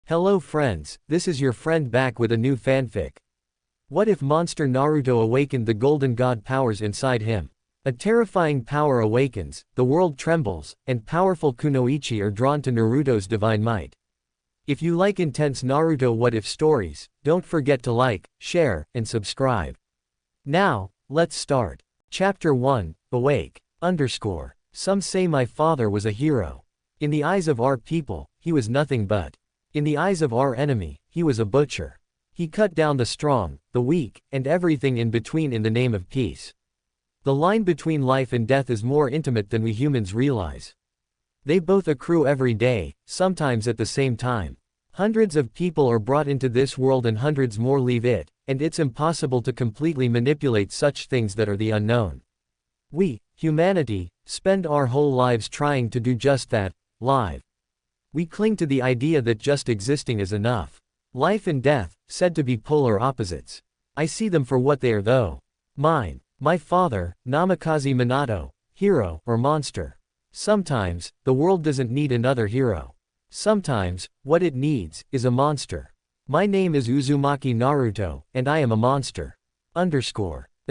Hello friends, this is your friend back with a new fanfic. What if Monster Naruto awakened the golden god powers inside him? A terrifying power awakens, the world trembles, and powerful kunoichi are drawn to Naruto's divine might. If you like intense Naruto What If stories, don't forget to like, share, and subscribe. Now, let's start. Chapter 1, Awake. Some say my father was a hero. In the eyes of our people, he was nothing but. In the eyes of our enemy, he was a butcher. He cut down the strong, the weak, and everything in between in the name of peace. The line between life and death is more intimate than we humans realize. They both accrue every day, sometimes at the same time. Hundreds of people are brought into this world and hundreds more leave it, and it's impossible to completely manipulate such things that are the unknown. We, humanity, spend our whole lives trying to do just that, live. We cling to the idea that just existing is enough. Life and death, said to be polar opposites. I see them for what they are though. My father, Namikaze Minato, hero or monster. Sometimes, the world doesn't need another hero. Sometimes, what it needs, is a monster. My name is Uzumaki Naruto, and I am a monster. A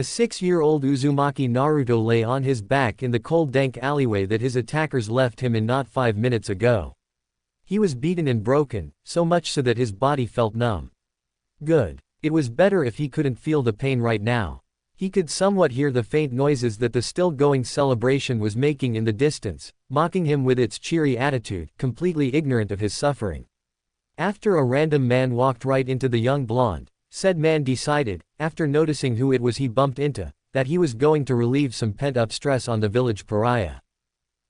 6-year-old Uzumaki Naruto lay on his back in the cold dank alleyway that his attackers left him in not 5 minutes ago. He was beaten and broken, so much so that his body felt numb. Good. It was better if he couldn't feel the pain right now. He could somewhat hear the faint noises that the still-going celebration was making in the distance, mocking him with its cheery attitude, completely ignorant of his suffering. After a random man walked right into the young blonde, said man decided, after noticing who it was he bumped into, that he was going to relieve some pent-up stress on the village pariah.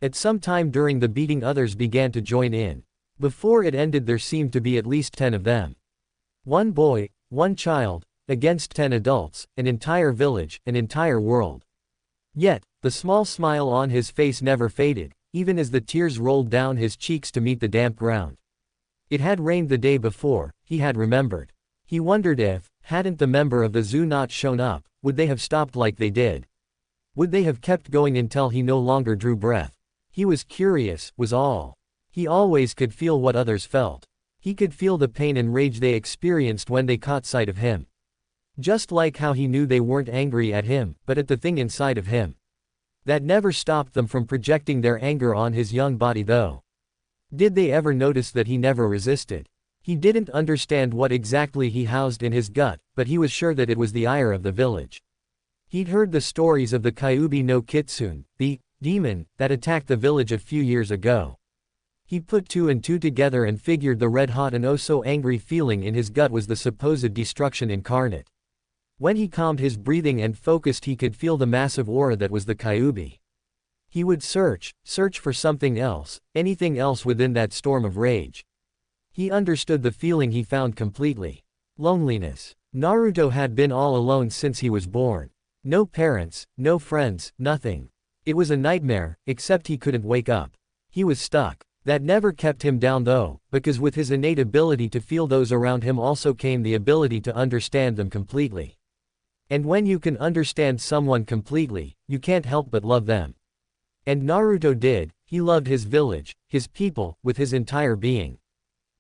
At some time during the beating others began to join in. Before it ended there seemed to be at least 10 of them. One boy, one child, against 10 adults, an entire village, an entire world. Yet, the small smile on his face never faded, even as the tears rolled down his cheeks to meet the damp ground. It had rained the day before, he had remembered. He wondered if, hadn't the member of the zoo not shown up, would they have stopped like they did? Would they have kept going until he no longer drew breath? He was curious, was all. He always could feel what others felt. He could feel the pain and rage they experienced when they caught sight of him. Just like how he knew they weren't angry at him, but at the thing inside of him. That never stopped them from projecting their anger on his young body though. Did they ever notice that he never resisted? He didn't understand what exactly he housed in his gut, but he was sure that it was the ire of the village. He'd heard the stories of the Kyuubi no Kitsune, the demon that attacked the village a few years ago. He put 2 and 2 together and figured the red-hot and oh-so-angry feeling in his gut was the supposed destruction incarnate. When he calmed his breathing and focused he could feel the massive aura that was the Kyuubi. He would search for something else, anything else within that storm of rage. He understood the feeling he found completely. Loneliness. Naruto had been all alone since he was born. No parents, no friends, nothing. It was a nightmare, except he couldn't wake up. He was stuck. That never kept him down though, because with his innate ability to feel those around him also came the ability to understand them completely. And when you can understand someone completely, you can't help but love them. And Naruto did. He loved his village, his people, with his entire being.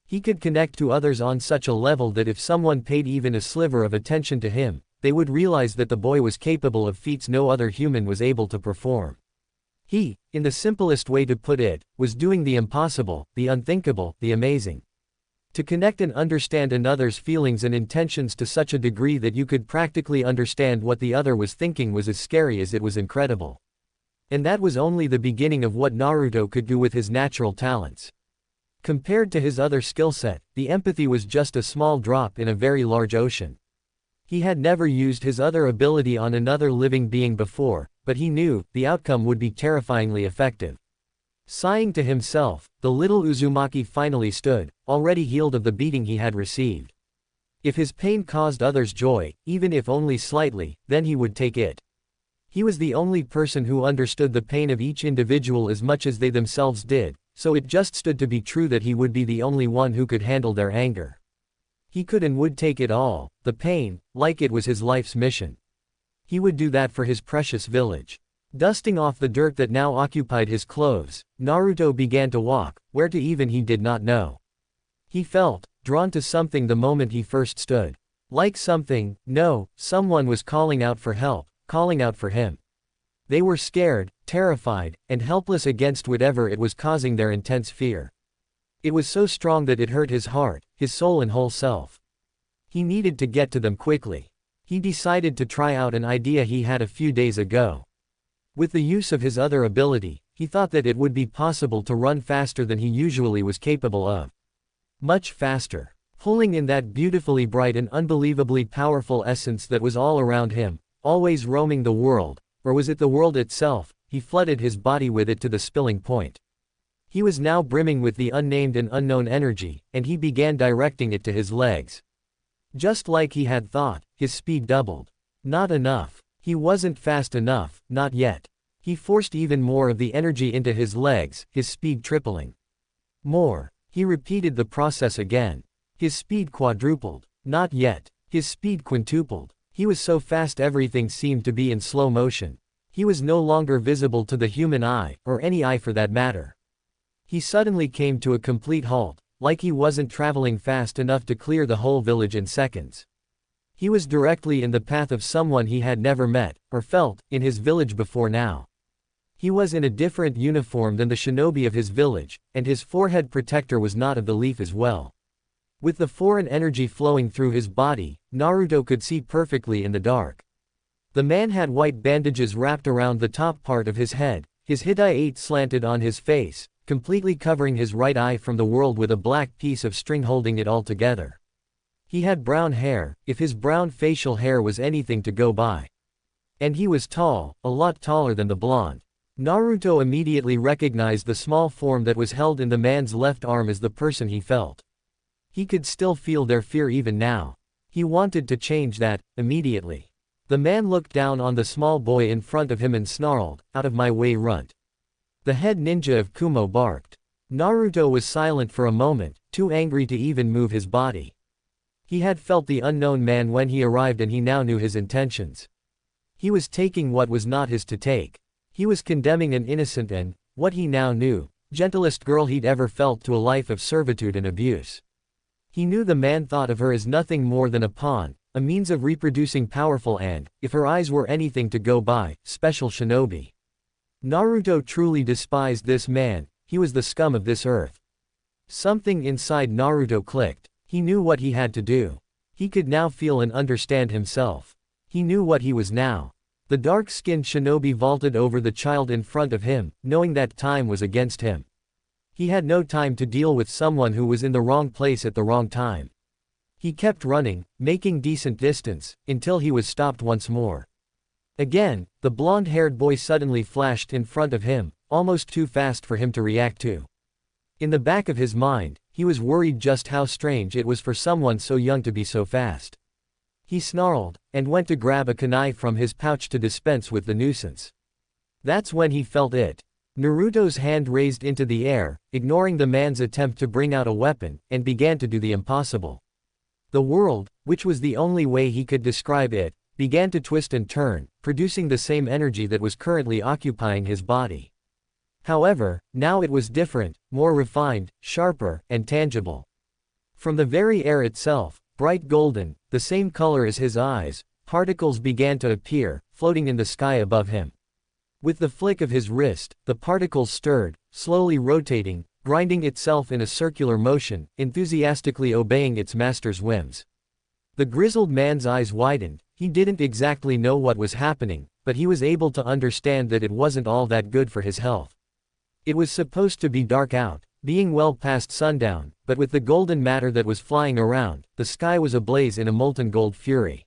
He could connect to others on such a level that if someone paid even a sliver of attention to him, they would realize that the boy was capable of feats no other human was able to perform. He, in the simplest way to put it, was doing the impossible, the unthinkable, the amazing. To connect and understand another's feelings and intentions to such a degree that you could practically understand what the other was thinking was as scary as it was incredible. And that was only the beginning of what Naruto could do with his natural talents. Compared to his other skill set, the empathy was just a small drop in a very large ocean. He had never used his other ability on another living being before, but he knew the outcome would be terrifyingly effective. Sighing to himself, the little Uzumaki finally stood, already healed of the beating he had received. If his pain caused others joy, even if only slightly, then he would take it. He was the only person who understood the pain of each individual as much as they themselves did, so it just stood to be true that he would be the only one who could handle their anger. He could and would take it all, the pain, like it was his life's mission. He would do that for his precious village. Dusting off the dirt that now occupied his clothes, Naruto began to walk, where to even he did not know. He felt drawn to something the moment he first stood. Like something, no, someone was calling out for help, calling out for him. They were scared, terrified, and helpless against whatever it was causing their intense fear. It was so strong that it hurt his heart, his soul and whole self. He needed to get to them quickly. He decided to try out an idea he had a few days ago. With the use of his other ability, he thought that it would be possible to run faster than he usually was capable of. Much faster. Pulling in that beautifully bright and unbelievably powerful essence that was all around him, always roaming the world, or was it the world itself, he flooded his body with it to the spilling point. He was now brimming with the unnamed and unknown energy, and he began directing it to his legs. Just like he had thought, his speed doubled. Not enough. He wasn't fast enough, not yet. He forced even more of the energy into his legs, his speed tripling. More. He repeated the process again. His speed quadrupled. Not yet. His speed quintupled. He was so fast everything seemed to be in slow motion. He was no longer visible to the human eye, or any eye for that matter. He suddenly came to a complete halt, like he wasn't traveling fast enough to clear the whole village in seconds. He was directly in the path of someone he had never met, or felt, in his village before now. He was in a different uniform than the shinobi of his village, and his forehead protector was not of the leaf as well. With the foreign energy flowing through his body, Naruto could see perfectly in the dark. The man had white bandages wrapped around the top part of his head, his hitai slanted on his face, completely covering his right eye from the world with a black piece of string holding it all together. He had brown hair, if his brown facial hair was anything to go by. And he was tall, a lot taller than the blonde. Naruto immediately recognized the small form that was held in the man's left arm as the person he felt. He could still feel their fear even now. He wanted to change that, immediately. The man looked down on the small boy in front of him and snarled, "Out of my way, runt." The head ninja of Kumo barked. Naruto was silent for a moment, too angry to even move his body. He had felt the unknown man when he arrived and he now knew his intentions. He was taking what was not his to take. He was condemning an innocent and, what he now knew, gentlest girl he'd ever felt to a life of servitude and abuse. He knew the man thought of her as nothing more than a pawn, a means of reproducing powerful and, if her eyes were anything to go by, special shinobi. Naruto truly despised this man, he was the scum of this earth. Something inside Naruto clicked. He knew what he had to do. He could now feel and understand himself. He knew what he was now. The dark-skinned shinobi vaulted over the child in front of him, knowing that time was against him. He had no time to deal with someone who was in the wrong place at the wrong time. He kept running, making decent distance, until he was stopped once more. Again, the blonde-haired boy suddenly flashed in front of him, almost too fast for him to react to. In the back of his mind, he was worried just how strange it was for someone so young to be so fast. He snarled, and went to grab a kunai from his pouch to dispense with the nuisance. That's when he felt it. Naruto's hand raised into the air, ignoring the man's attempt to bring out a weapon, and began to do the impossible. The world, which was the only way he could describe it, began to twist and turn, producing the same energy that was currently occupying his body. However, now it was different, more refined, sharper, and tangible. From the very air itself, bright golden, the same color as his eyes, particles began to appear, floating in the sky above him. With the flick of his wrist, the particles stirred, slowly rotating, grinding itself in a circular motion, enthusiastically obeying its master's whims. The grizzled man's eyes widened. He didn't exactly know what was happening, but he was able to understand that it wasn't all that good for his health. It was supposed to be dark out, being well past sundown, but with the golden matter that was flying around, the sky was ablaze in a molten gold fury.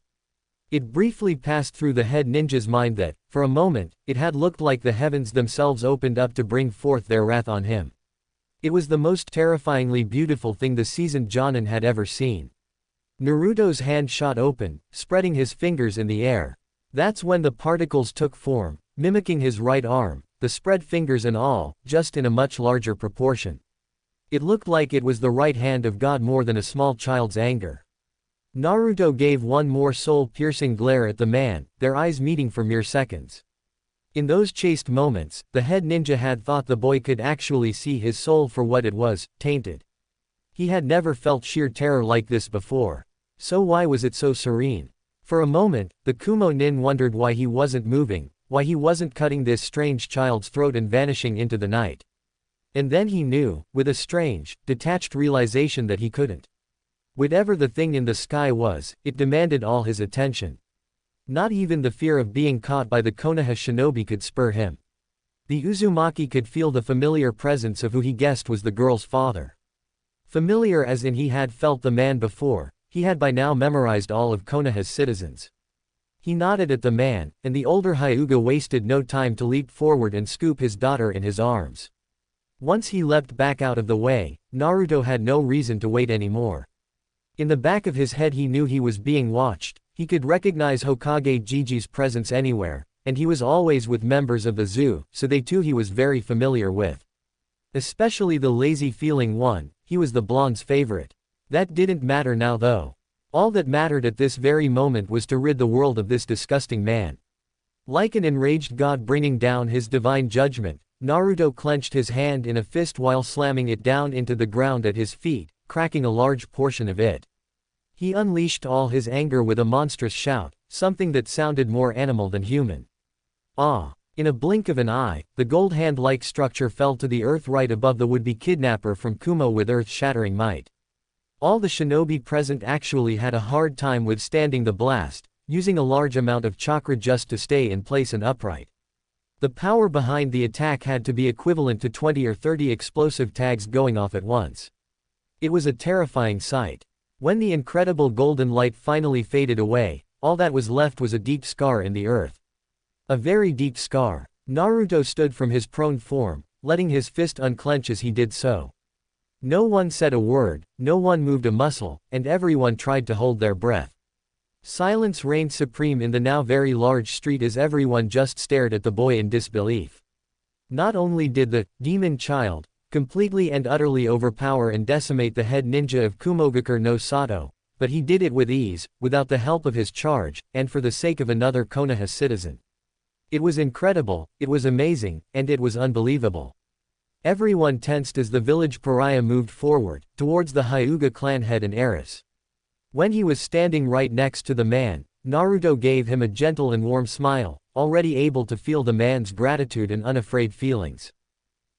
It briefly passed through the head ninja's mind that, for a moment, it had looked like the heavens themselves opened up to bring forth their wrath on him. It was the most terrifyingly beautiful thing the seasoned Jonin had ever seen. Naruto's hand shot open, spreading his fingers in the air. That's when the particles took form, mimicking his right arm, the spread fingers and all, just in a much larger proportion. It looked like it was the right hand of God more than a small child's anger. Naruto gave one more soul-piercing glare at the man, their eyes meeting for mere seconds. In those chaste moments, the head ninja had thought the boy could actually see his soul for what it was, tainted. He had never felt sheer terror like this before. So why was it so serene? For a moment, the Kumo nin wondered why he wasn't moving, why he wasn't cutting this strange child's throat and vanishing into the night. And then he knew, with a strange, detached realization that he couldn't. Whatever the thing in the sky was, it demanded all his attention. Not even the fear of being caught by the Konoha shinobi could spur him. The Uzumaki could feel the familiar presence of who he guessed was the girl's father. Familiar as in he had felt the man before, he had by now memorized all of Konoha's citizens. He nodded at the man, and the older Hyuga wasted no time to leap forward and scoop his daughter in his arms. Once he leapt back out of the way, Naruto had no reason to wait anymore. In the back of his head he knew he was being watched, he could recognize Hokage Gigi's presence anywhere, and he was always with members of the zoo, so they too he was very familiar with. Especially the lazy-feeling one, he was the blonde's favorite. That didn't matter now though. All that mattered at this very moment was to rid the world of this disgusting man. Like an enraged god bringing down his divine judgment, Naruto clenched his hand in a fist while slamming it down into the ground at his feet, cracking a large portion of it. He unleashed all his anger with a monstrous shout, something that sounded more animal than human. Ah! In a blink of an eye, the gold hand-like structure fell to the earth right above the would-be kidnapper from Kumo with earth-shattering might. All the shinobi present actually had a hard time withstanding the blast, using a large amount of chakra just to stay in place and upright. The power behind the attack had to be equivalent to 20 or 30 explosive tags going off at once. It was a terrifying sight. When the incredible golden light finally faded away, all that was left was a deep scar in the earth. A very deep scar. Naruto stood from his prone form, letting his fist unclench as he did so. No one said a word, no one moved a muscle, and everyone tried to hold their breath. Silence reigned supreme in the now very large street as everyone just stared at the boy in disbelief. Not only did the demon child completely and utterly overpower and decimate the head ninja of Kumogakure no Sato, but he did it with ease, without the help of his charge, and for the sake of another Konoha citizen. It was incredible, it was amazing, and it was unbelievable. Everyone tensed as the village pariah moved forward, towards the Hyuga clan head and heiress. When he was standing right next to the man, Naruto gave him a gentle and warm smile, already able to feel the man's gratitude and unafraid feelings.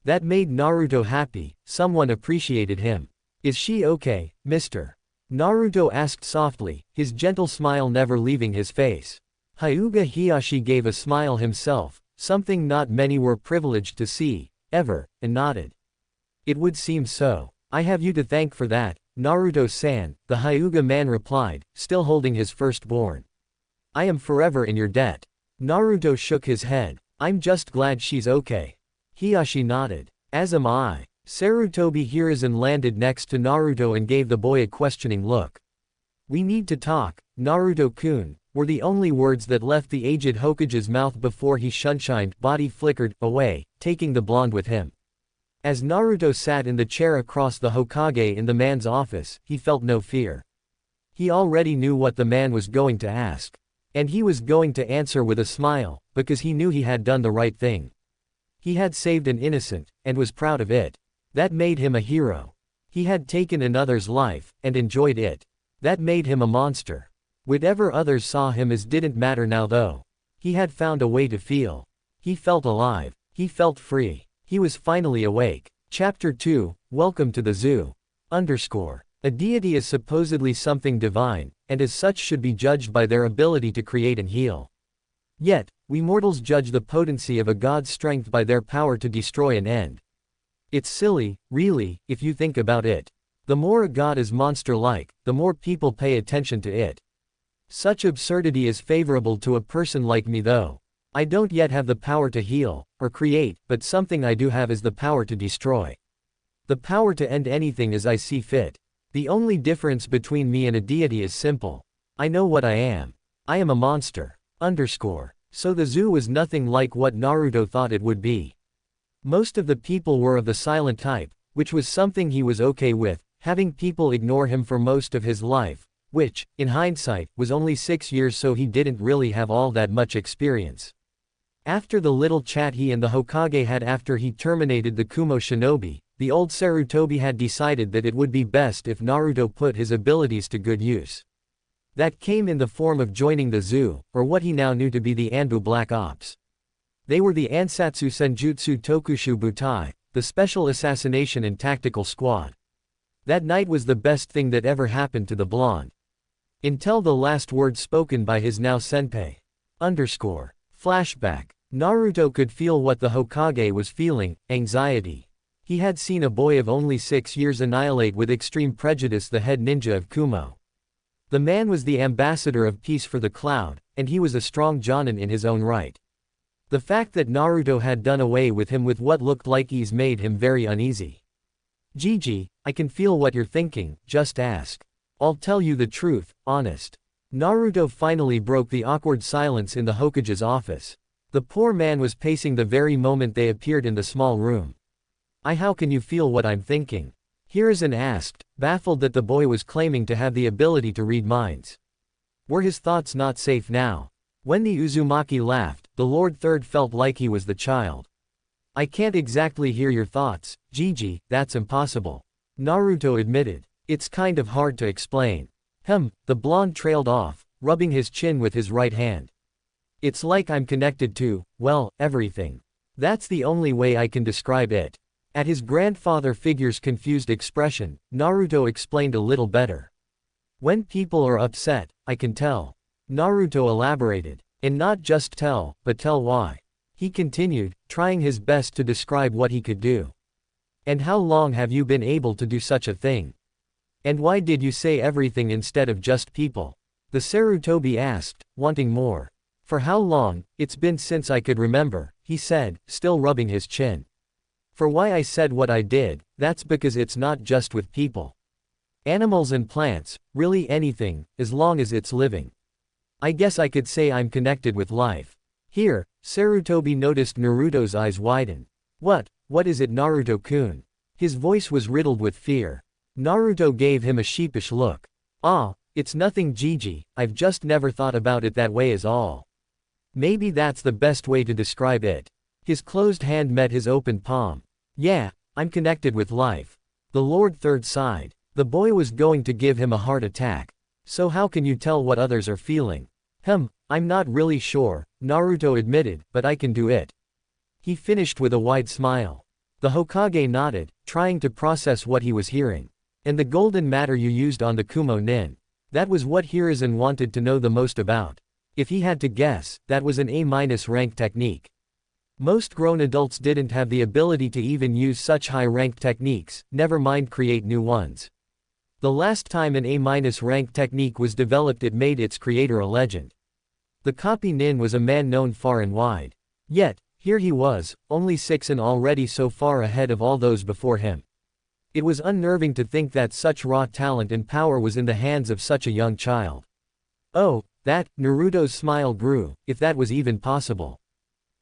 That made Naruto happy, someone appreciated him. "Is she okay, mister?" Naruto asked softly, his gentle smile never leaving his face. Hyuga Hiyashi gave a smile himself, something not many were privileged to see, ever, and nodded. "It would seem so. I have you to thank for that, Naruto-san," the Hyuga man replied, still holding his firstborn. "I am forever in your debt." Naruto shook his head. "I'm just glad she's okay." Hiyashi nodded. "As am I." Sarutobi Hiruzen landed next to Naruto and gave the boy a questioning look. "We need to talk, Naruto-kun," were the only words that left the aged Hokage's mouth before his sunshined body flickered away, taking the blonde with him. As Naruto sat in the chair across the Hokage in the man's office, he felt no fear. He already knew what the man was going to ask. And he was going to answer with a smile, because he knew he had done the right thing. He had saved an innocent, and was proud of it. That made him a hero. He had taken another's life, and enjoyed it. That made him a monster. Whatever others saw him as didn't matter now though. He had found a way to feel. He felt alive. He felt free. He was finally awake. Chapter 2, Welcome to the Zoo. A deity is supposedly something divine, and as such should be judged by their ability to create and heal. Yet, we mortals judge the potency of a god's strength by their power to destroy and end. It's silly, really, if you think about it. The more a god is monster-like, the more people pay attention to it. Such absurdity is favorable to a person like me though. I don't yet have the power to heal, or create, but something I do have is the power to destroy. The power to end anything as I see fit. The only difference between me and a deity is simple. I know what I am. I am a monster. So the zoo was nothing like what Naruto thought it would be. Most of the people were of the silent type, which was something he was okay with, having people ignore him for most of his life, which, in hindsight, was only 6 years, so he didn't really have all that much experience. After the little chat he and the Hokage had after he terminated the Kumo shinobi, the old Sarutobi had decided that it would be best if Naruto put his abilities to good use. That came in the form of joining the zoo, or what he now knew to be the Anbu Black Ops. They were the Ansatsu Senjutsu Tokushu Butai, the Special Assassination and Tactical Squad. That night was the best thing that ever happened to the blonde. Until the last word spoken by his now senpai. Flashback. Naruto could feel what the Hokage was feeling, anxiety. He had seen a boy of only 6 years annihilate with extreme prejudice the head ninja of Kumo. The man was the ambassador of peace for the cloud, and he was a strong jonin in his own right. The fact that Naruto had done away with him with what looked like ease made him very uneasy. Gigi, I can feel what you're thinking, just ask. I'll tell you the truth, honest. Naruto finally broke the awkward silence in the Hokage's office. The poor man was pacing the very moment they appeared in the small room. How can you feel what I'm thinking? Hiruzen asked, baffled that the boy was claiming to have the ability to read minds. Were his thoughts not safe now? When the Uzumaki laughed, the Lord Third felt like he was the child. I can't exactly hear your thoughts, Gigi, that's impossible. Naruto admitted. It's kind of hard to explain. The blonde trailed off, rubbing his chin with his right hand. It's like I'm connected to, well, everything. That's the only way I can describe it. At his grandfather figure's confused expression, Naruto explained a little better. When people are upset, I can tell. Naruto elaborated. And not just tell, but tell why. He continued, trying his best to describe what he could do. And how long have you been able to do such a thing? And why did you say everything instead of just people? The Sarutobi asked, wanting more. For how long? It's been since I could remember, he said, still rubbing his chin. For why I said what I did, that's because it's not just with people. Animals and plants, really anything, as long as it's living. I guess I could say I'm connected with life. Here, Sarutobi noticed Naruto's eyes widen. What is it, Naruto-kun? His voice was riddled with fear. Naruto gave him a sheepish look. It's nothing, Gigi, I've just never thought about it that way is all. Maybe that's the best way to describe it. His closed hand met his open palm. Yeah, I'm connected with life. The Lord Third sighed. The boy was going to give him a heart attack. So how can you tell what others are feeling? I'm not really sure, Naruto admitted, but I can do it. He finished with a wide smile. The Hokage nodded, trying to process what he was hearing. And the golden matter you used on the Kumo Nin. That was what Hiruzen wanted to know the most about. If he had to guess, that was an A- rank technique. Most grown adults didn't have the ability to even use such high-ranked techniques, never mind create new ones. The last time an A-rank technique was developed it made its creator a legend. The copy Nin was a man known far and wide. Yet, here he was, only 6 and already so far ahead of all those before him. It was unnerving to think that such raw talent and power was in the hands of such a young child. Naruto's smile grew, if that was even possible.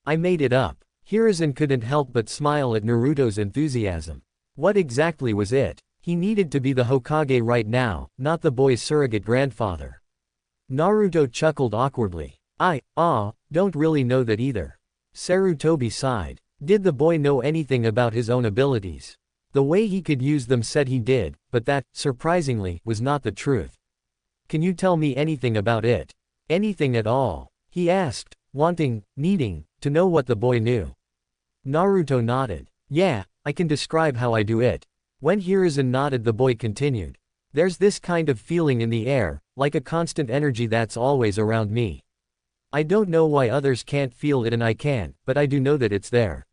I made it up. Hiruzen couldn't help but smile at Naruto's enthusiasm. What exactly was it? He needed to be the Hokage right now, not the boy's surrogate grandfather. Naruto chuckled awkwardly. Don't really know that either. Sarutobi sighed. Did the boy know anything about his own abilities? The way he could use them said he did, but that, surprisingly, was not the truth. Can you tell me anything about it? Anything at all? He asked, needing to know what the boy knew. Naruto nodded. Yeah, I can describe how I do it. When Hiruzen nodded, the boy continued. There's this kind of feeling in the air, like a constant energy that's always around me. I don't know why others can't feel it and I can, but I do know that it's there.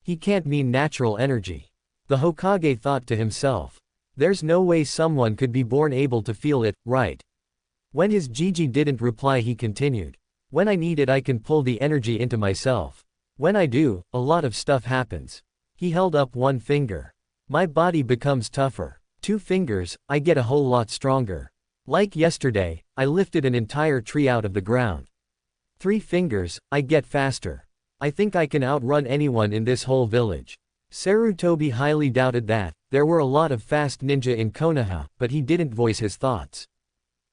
He can't mean natural energy. The Hokage thought to himself. There's no way someone could be born able to feel it, right? When his Gigi didn't reply, he continued. When I need it I can pull the energy into myself. When I do, a lot of stuff happens. He held up one finger. My body becomes tougher. 2 fingers, I get a whole lot stronger. Like yesterday, I lifted an entire tree out of the ground. 3 fingers, I get faster. I think I can outrun anyone in this whole village. Sarutobi highly doubted that. There were a lot of fast ninja in Konoha, but he didn't voice his thoughts.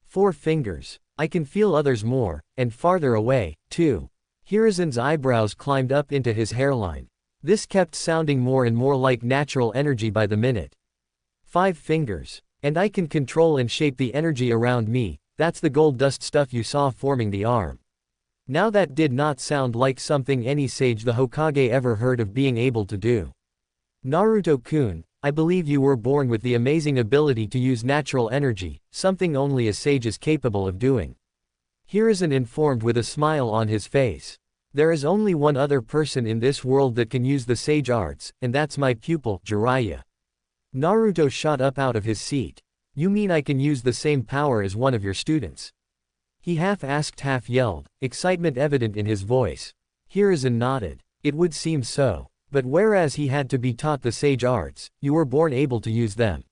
4 fingers. I can feel others more, and farther away, too. Hiruzen's eyebrows climbed up into his hairline. This kept sounding more and more like natural energy by the minute. 5 fingers. And I can control and shape the energy around me, that's the gold dust stuff you saw forming the arm. Now that did not sound like something any sage the Hokage ever heard of being able to do. Naruto-kun, I believe you were born with the amazing ability to use natural energy, something only a sage is capable of doing. Hiruzen informed with a smile on his face. There is only one other person in this world that can use the sage arts, and that's my pupil, Jiraiya. Naruto shot up out of his seat. You mean I can use the same power as one of your students? He half asked, half yelled, excitement evident in his voice. Hiruzen nodded. It would seem so. But whereas he had to be taught the sage arts, you were born able to use them.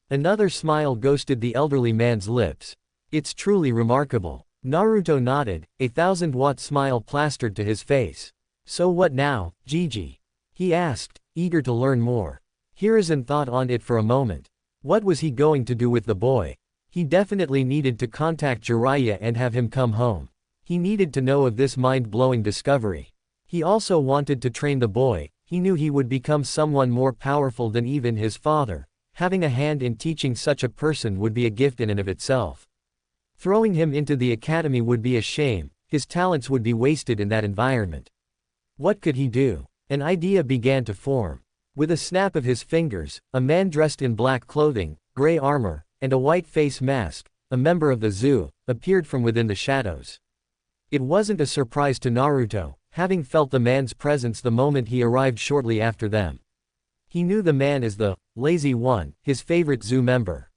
Another smile ghosted the elderly man's lips. It's truly remarkable. Naruto nodded, a 1,000-watt smile plastered to his face. So what now, Gigi? He asked, eager to learn more. Hiruzen thought on it for a moment. What was he going to do with the boy? He definitely needed to contact Jiraiya and have him come home. He needed to know of this mind-blowing discovery. He also wanted to train the boy. He knew he would become someone more powerful than even his father. Having a hand in teaching such a person would be a gift in and of itself. Throwing him into the academy would be a shame, his talents would be wasted in that environment. What could he do? An idea began to form. With a snap of his fingers, a man dressed in black clothing, gray armor, and a white face mask, a member of the zoo, appeared from within the shadows. It wasn't a surprise to Naruto, having felt the man's presence the moment he arrived shortly after them. He knew the man as the lazy one, his favorite zoo member.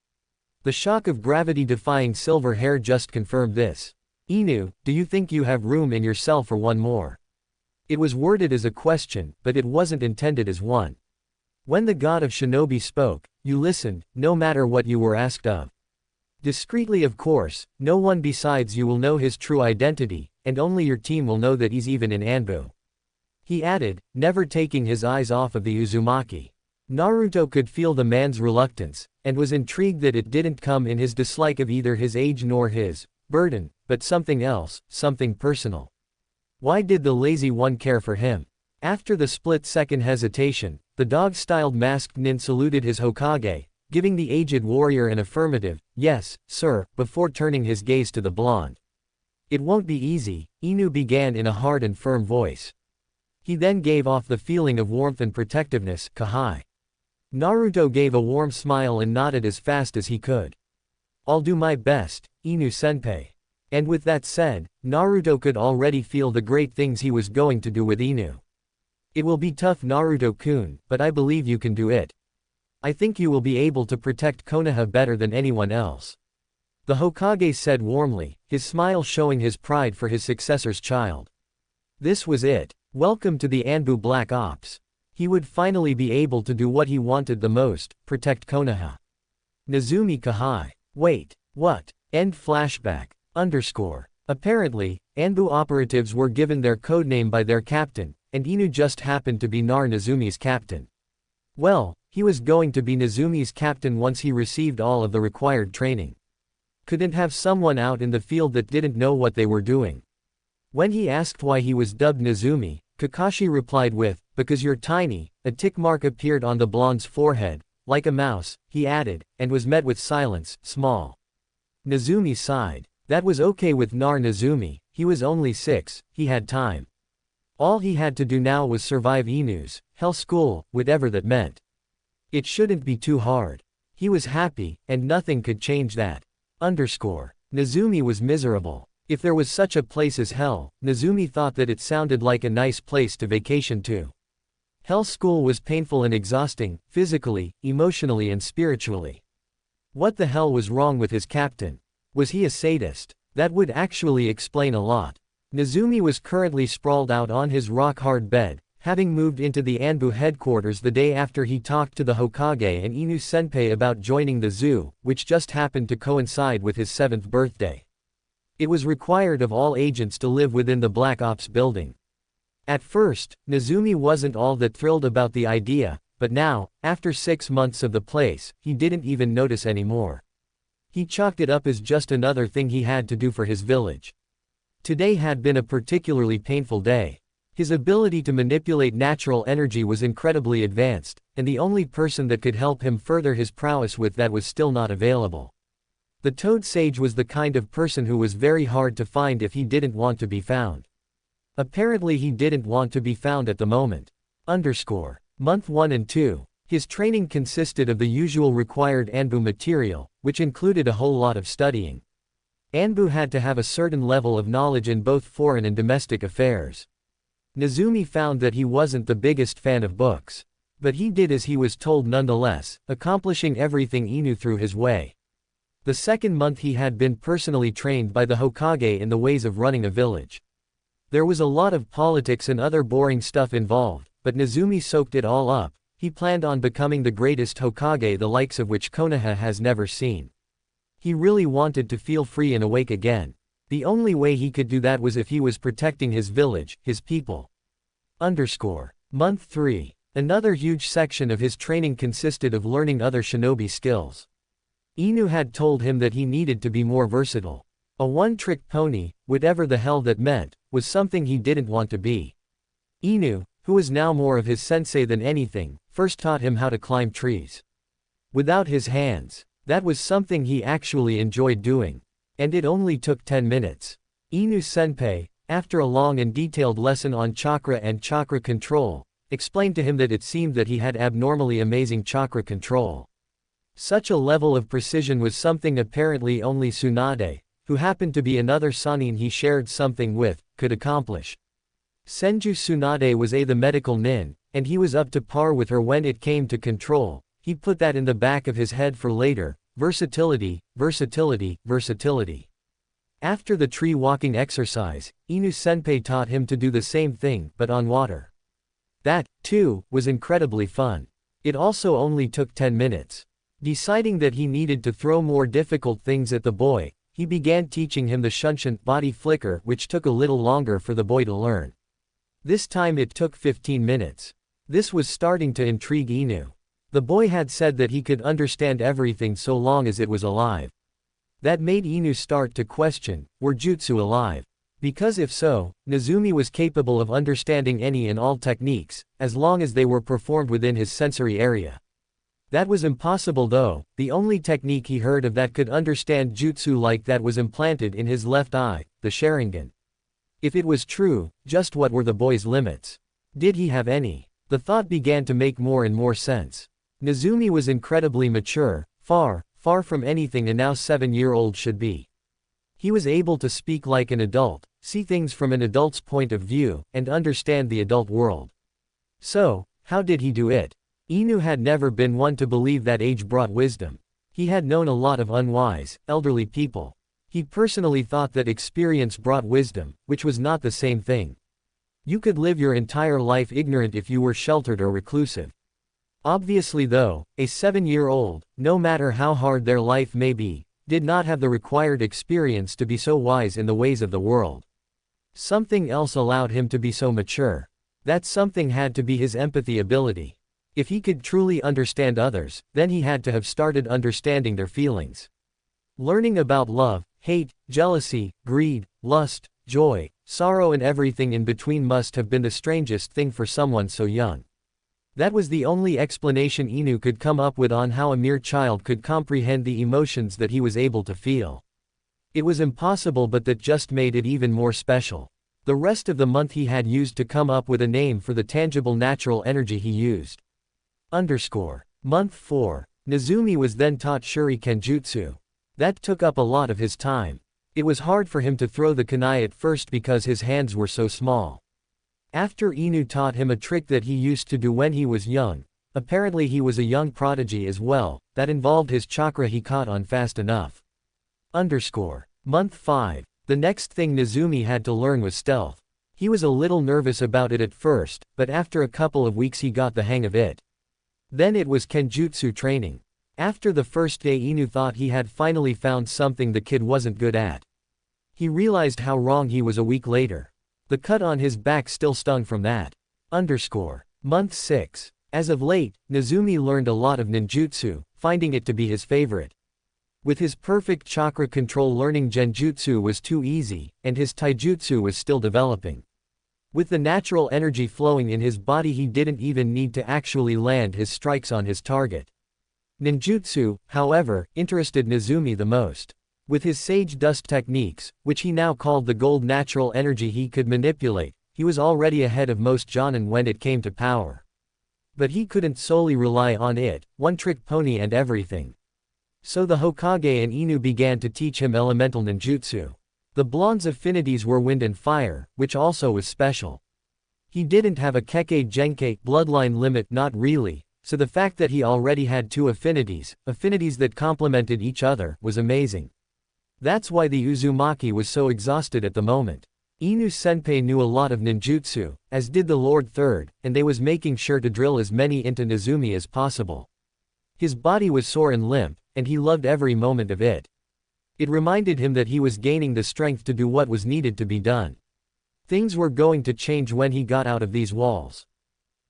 The shock of gravity-defying silver hair just confirmed this. Inu, do you think you have room in yourself for one more? It was worded as a question, but it wasn't intended as one. When the god of shinobi spoke, you listened, no matter what you were asked of. Discreetly, of course, no one besides you will know his true identity, and only your team will know that he's even in Anbu. He added, never taking his eyes off of the Uzumaki. Naruto could feel the man's reluctance, and was intrigued that it didn't come in his dislike of either his age nor his burden, but something else, something personal. Why did the lazy one care for him? After the split-second hesitation, the dog-styled masked nin saluted his Hokage, giving the aged warrior an affirmative, yes, sir, before turning his gaze to the blonde. It won't be easy, Inu began in a hard and firm voice. He then gave off the feeling of warmth and protectiveness, Kage. Naruto gave a warm smile and nodded as fast as he could. I'll do my best, Inu-senpai. And with that said, Naruto could already feel the great things he was going to do with Inu. It will be tough, Naruto-kun, but I believe you can do it. I think you will be able to protect Konoha better than anyone else. The Hokage said warmly, his smile showing his pride for his successor's child. This was it. Welcome to the Anbu Black Ops. He would finally be able to do what he wanted the most, protect Konoha. Nezumi Kage. Wait, what? End flashback. Apparently, Anbu operatives were given their codename by their captain, and Inu just happened to be Nezumi's captain. Well, he was going to be Nezumi's captain once he received all of the required training. Couldn't have someone out in the field that didn't know what they were doing. When he asked why he was dubbed Nezumi, Kakashi replied with, because you're tiny. A tick mark appeared on the blonde's forehead, like a mouse, he added, and was met with silence, small. Nezumi sighed. That was okay with Nezumi, he was only 6, he had time. All he had to do now was survive Inu's hell school, whatever that meant. It shouldn't be too hard. He was happy, and nothing could change that. Nezumi was miserable. If there was such a place as hell, Nezumi thought that it sounded like a nice place to vacation to. Hell school was painful and exhausting, physically, emotionally and spiritually. What the hell was wrong with his captain? Was he a sadist? That would actually explain a lot. Nezumi was currently sprawled out on his rock-hard bed, having moved into the Anbu headquarters the day after he talked to the Hokage and Inu-senpai about joining the zoo, which just happened to coincide with his 7th birthday. It was required of all agents to live within the Black Ops building. At first, Nezumi wasn't all that thrilled about the idea, but now, after 6 months of the place, he didn't even notice anymore. He chalked it up as just another thing he had to do for his village. Today had been a particularly painful day. His ability to manipulate natural energy was incredibly advanced, and the only person that could help him further his prowess with that was still not available. The Toad Sage was the kind of person who was very hard to find if he didn't want to be found. Apparently he didn't want to be found at the moment. Month 1 and 2. His training consisted of the usual required Anbu material, which included a whole lot of studying. Anbu had to have a certain level of knowledge in both foreign and domestic affairs. Nezumi found that he wasn't the biggest fan of books. But he did as he was told nonetheless, accomplishing everything Inu threw his way. The second month he had been personally trained by the Hokage in the ways of running a village. There was a lot of politics and other boring stuff involved, but Nezumi soaked it all up. He planned on becoming the greatest Hokage, the likes of which Konoha has never seen. He really wanted to feel free and awake again. The only way he could do that was if he was protecting his village, his people. Month 3. Another huge section of his training consisted of learning other shinobi skills. Inu had told him that he needed to be more versatile. A one-trick pony, whatever the hell that meant, was something he didn't want to be. Inu, who was now more of his sensei than anything, first taught him how to climb trees. Without his hands. That was something he actually enjoyed doing. And it only took 10 minutes. Inu-senpai, after a long and detailed lesson on chakra and chakra control, explained to him that it seemed that he had abnormally amazing chakra control. Such a level of precision was something apparently only Tsunade, who happened to be another Sanin he shared something with, could accomplish. Senju Tsunade was the medical nin, and he was up to par with her when it came to control. He put that in the back of his head for later. Versatility, versatility, versatility. After the tree walking exercise, Inu-senpai taught him to do the same thing, but on water. That, too, was incredibly fun. It also only took 10 minutes. Deciding that he needed to throw more difficult things at the boy, he began teaching him the Shunshin body flicker, which took a little longer for the boy to learn. This time it took 15 minutes. This was starting to intrigue Inu. The boy had said that he could understand everything so long as it was alive. That made Inu start to question, were jutsu alive? Because if so, Nezumi was capable of understanding any and all techniques, as long as they were performed within his sensory area. That was impossible though. The only technique he heard of that could understand jutsu like that was implanted in his left eye, the Sharingan. If it was true, just what were the boy's limits? Did he have any? The thought began to make more and more sense. Nezumi was incredibly mature, far from anything a now 7-year-old should be. He was able to speak like an adult, see things from an adult's point of view, and understand the adult world. So, how did he do it? Inu had never been one to believe that age brought wisdom. He had known a lot of unwise, elderly people. He personally thought that experience brought wisdom, which was not the same thing. You could live your entire life ignorant if you were sheltered or reclusive. Obviously though, a 7-year-old, no matter how hard their life may be, did not have the required experience to be so wise in the ways of the world. Something else allowed him to be so mature. That something had to be his empathy ability. If he could truly understand others, then he had to have started understanding their feelings. Learning about love, hate, jealousy, greed, lust, joy, sorrow and everything in between must have been the strangest thing for someone so young. That was the only explanation Inu could come up with on how a mere child could comprehend the emotions that he was able to feel. It was impossible, but that just made it even more special. The rest of the month he had used to come up with a name for the tangible natural energy he used. Month 4. Nezumi was then taught Shuriken Jutsu. That took up a lot of his time. It was hard for him to throw the kunai at first because his hands were so small. After Inu taught him a trick that he used to do when he was young, apparently he was a young prodigy as well, that involved his chakra he caught on fast enough. Month 5. The next thing Nezumi had to learn was stealth. He was a little nervous about it at first, but after a couple of weeks he got the hang of it. Then it was Kenjutsu training. After the first day Inu thought he had finally found something the kid wasn't good at. He realized how wrong he was a week later. The cut on his back still stung from that. Month 6. As of late, Nezumi learned a lot of ninjutsu, finding it to be his favorite. With his perfect chakra control, learning genjutsu was too easy, and his taijutsu was still developing. With the natural energy flowing in his body, he didn't even need to actually land his strikes on his target. Ninjutsu, however, interested Nezumi the most. With his sage dust techniques, which he now called the gold natural energy he could manipulate, he was already ahead of most jonin when it came to power. But he couldn't solely rely on it, one-trick pony and everything. So the Hokage and Inu began to teach him elemental ninjutsu. The blonde's affinities were wind and fire, which also was special. He didn't have a Kage Genkai bloodline limit, not really, so the fact that he already had two affinities that complemented each other, was amazing. That's why the Uzumaki was so exhausted at the moment. Inu Senpai knew a lot of ninjutsu, as did the Lord Third, and they was making sure to drill as many into Nezumi as possible. His body was sore and limp, and he loved every moment of it. It reminded him that he was gaining the strength to do what was needed to be done. Things were going to change when he got out of these walls.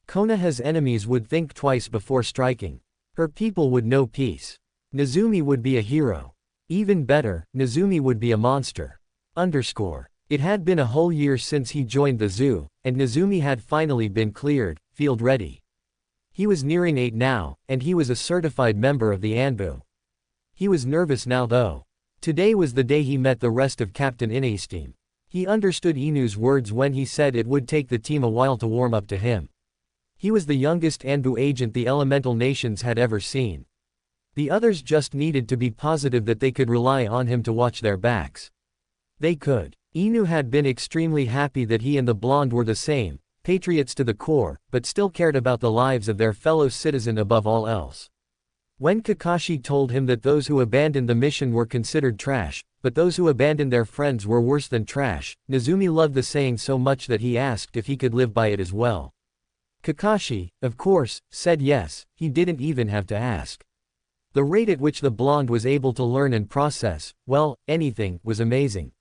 Konoha's enemies would think twice before striking. Her people would know peace. Nezumi would be a hero. Even better, Nezumi would be a monster. It had been a whole year since he joined the zoo, and Nezumi had finally been cleared, field ready. He was nearing 8 now, and he was a certified member of the Anbu. He was nervous now though. Today was the day he met the rest of Captain Ine's team. He understood Inu's words when he said it would take the team a while to warm up to him. He was the youngest Anbu agent the elemental nations had ever seen. The others just needed to be positive that they could rely on him to watch their backs. They could. Inu had been extremely happy that he and the blonde were the same, patriots to the core, but still cared about the lives of their fellow citizen above all else. When Kakashi told him that those who abandoned the mission were considered trash, but those who abandoned their friends were worse than trash, Nezumi loved the saying so much that he asked if he could live by it as well. Kakashi, of course, said yes. He didn't even have to ask. The rate at which the blonde was able to learn and process, well, anything, was amazing.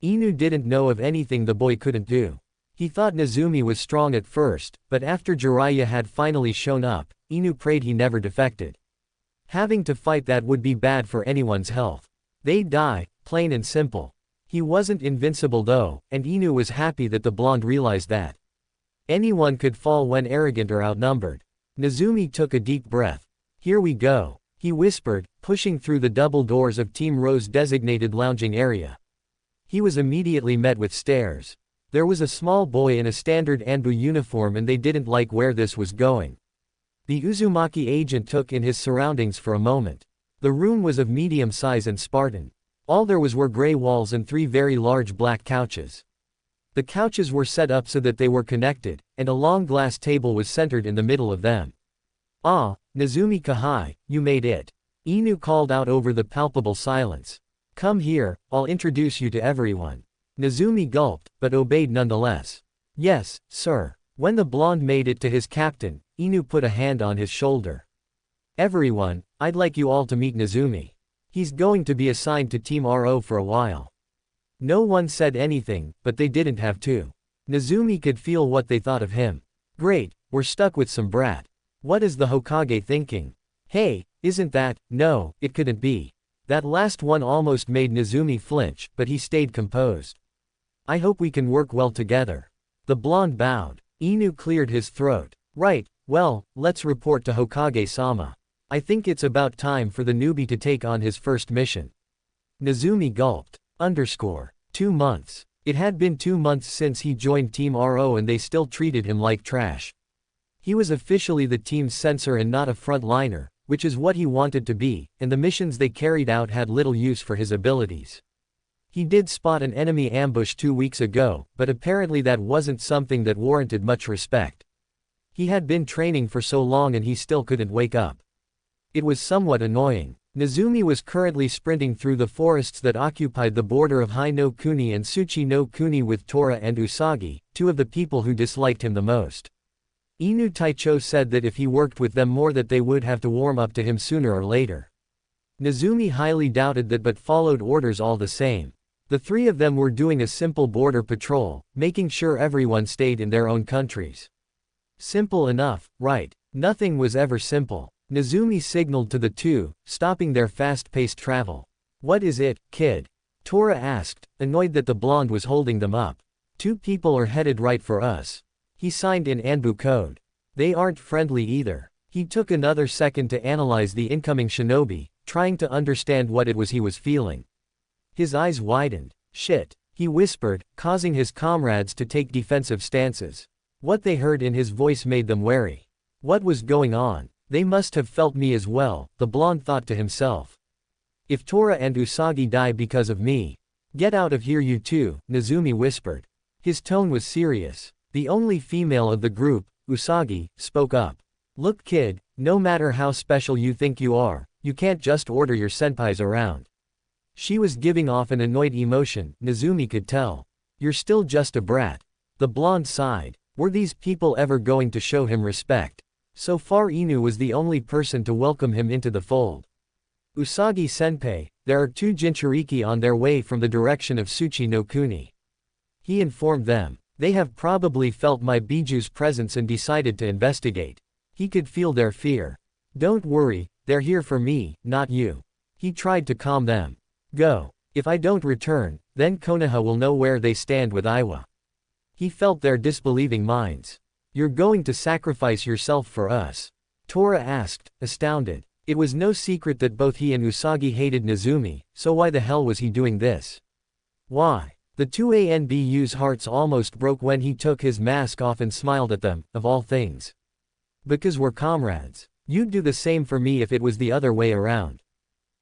Inu didn't know of anything the boy couldn't do. He thought Nezumi was strong at first, but after Jiraiya had finally shown up, Inu prayed he never defected. Having to fight that would be bad for anyone's health. They'd die, plain and simple. He wasn't invincible though, and Inu was happy that the blonde realized that. Anyone could fall when arrogant or outnumbered. Nezumi took a deep breath. Here we go, he whispered, pushing through the double doors of Team Ro's designated lounging area. He was immediately met with stares. There was a small boy in a standard Anbu uniform and they didn't like where this was going. The Uzumaki agent took in his surroundings for a moment. The room was of medium size and Spartan. All there was were gray walls and 3 very large black couches. The couches were set up so that they were connected, and a long glass table was centered in the middle of them. Ah, Nezumi Kahai, you made it. Inu called out over the palpable silence. Come here, I'll introduce you to everyone. Nezumi gulped, but obeyed nonetheless. Yes, sir. When the blonde made it to his captain, Inu put a hand on his shoulder. Everyone, I'd like you all to meet Nezumi. He's going to be assigned to Team RO for a while. No one said anything, but they didn't have to. Nezumi could feel what they thought of him. Great, we're stuck with some brat. What is the Hokage thinking? Hey, isn't that, no, it couldn't be. That last one almost made Nezumi flinch, but he stayed composed. I hope we can work well together. The blonde bowed. Inu cleared his throat. Right, well, let's report to Hokage-sama. I think it's about time for the newbie to take on his first mission. Nezumi gulped. 2 months. It had been 2 months since he joined Team RO and they still treated him like trash. He was officially the team's censor and not a frontliner, which is what he wanted to be, and the missions they carried out had little use for his abilities. He did spot an enemy ambush 2 weeks ago, but apparently that wasn't something that warranted much respect. He had been training for so long and he still couldn't wake up. It was somewhat annoying. Nezumi was currently sprinting through the forests that occupied the border of Hai no Kuni and Tsuchi no Kuni with Tora and Usagi, 2 of the people who disliked him the most. Inu Taicho said that if he worked with them more that they would have to warm up to him sooner or later. Nezumi highly doubted that but followed orders all the same. The 3 of them were doing a simple border patrol, making sure everyone stayed in their own countries. Simple enough, right? Nothing was ever simple. Nezumi signaled to the 2, stopping their fast-paced travel. What is it, kid? Tora asked, annoyed that the blonde was holding them up. Two people are headed right for us. He signed in Anbu code. They aren't friendly either. He took another second to analyze the incoming shinobi, trying to understand what it was he was feeling. His eyes widened. Shit, he whispered, causing his comrades to take defensive stances. What they heard in his voice made them wary. What was going on? They must have felt me as well, the blonde thought to himself. If Tora and Usagi die because of me, get out of here you two, Nezumi whispered. His tone was serious. The only female of the group, Usagi, spoke up. Look kid, no matter how special you think you are, you can't just order your senpais around. She was giving off an annoyed emotion, Nezumi could tell. You're still just a brat. The blonde sighed. Were these people ever going to show him respect? So far Inu was the only person to welcome him into the fold. Usagi senpai, there are two Jinchuriki on their way from the direction of Tsuchi no Kuni. He informed them. They have probably felt my biju's presence and decided to investigate. He could feel their fear. Don't worry, they're here for me, not you. He tried to calm them. Go. If I don't return, then Konoha will know where they stand with Iwa. He felt their disbelieving minds. You're going to sacrifice yourself for us? Tora asked, astounded. It was no secret that both he and Usagi hated Nezumi, so why the hell was he doing this? Why? The two ANBU's hearts almost broke when he took his mask off and smiled at them, of all things. Because we're comrades. You'd do the same for me if it was the other way around.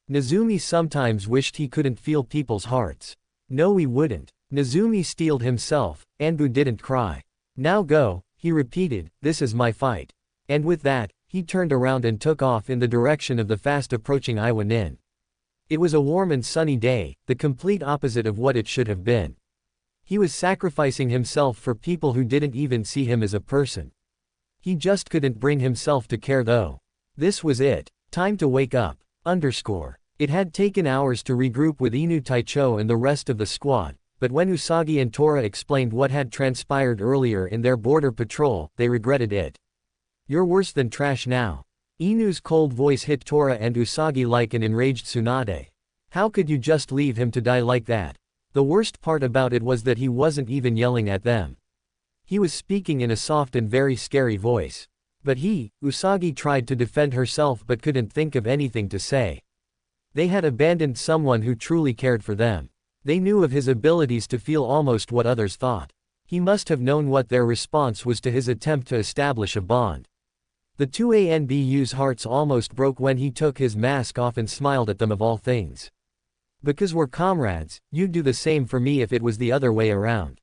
Nezumi sometimes wished he couldn't feel people's hearts. No we wouldn't. Nezumi steeled himself, Anbu didn't cry. Now go, he repeated, this is my fight. And with that, he turned around and took off in the direction of the fast approaching Iwa Nin. It was a warm and sunny day, the complete opposite of what it should have been. He was sacrificing himself for people who didn't even see him as a person. He just couldn't bring himself to care though. This was it. Time to wake up. It had taken hours to regroup with Inu Taicho and the rest of the squad, but when Usagi and Tora explained what had transpired earlier in their border patrol, they regretted it. You're worse than trash now. Inu's cold voice hit Tora and Usagi like an enraged Tsunade. How could you just leave him to die like that? The worst part about it was that he wasn't even yelling at them. He was speaking in a soft and very scary voice. But Usagi tried to defend herself but couldn't think of anything to say. They had abandoned someone who truly cared for them. They knew of his abilities to feel almost what others thought. He must have known what their response was to his attempt to establish a bond. The two ANBU's hearts almost broke when he took his mask off and smiled at them of all things. Because we're comrades, you'd do the same for me if it was the other way around.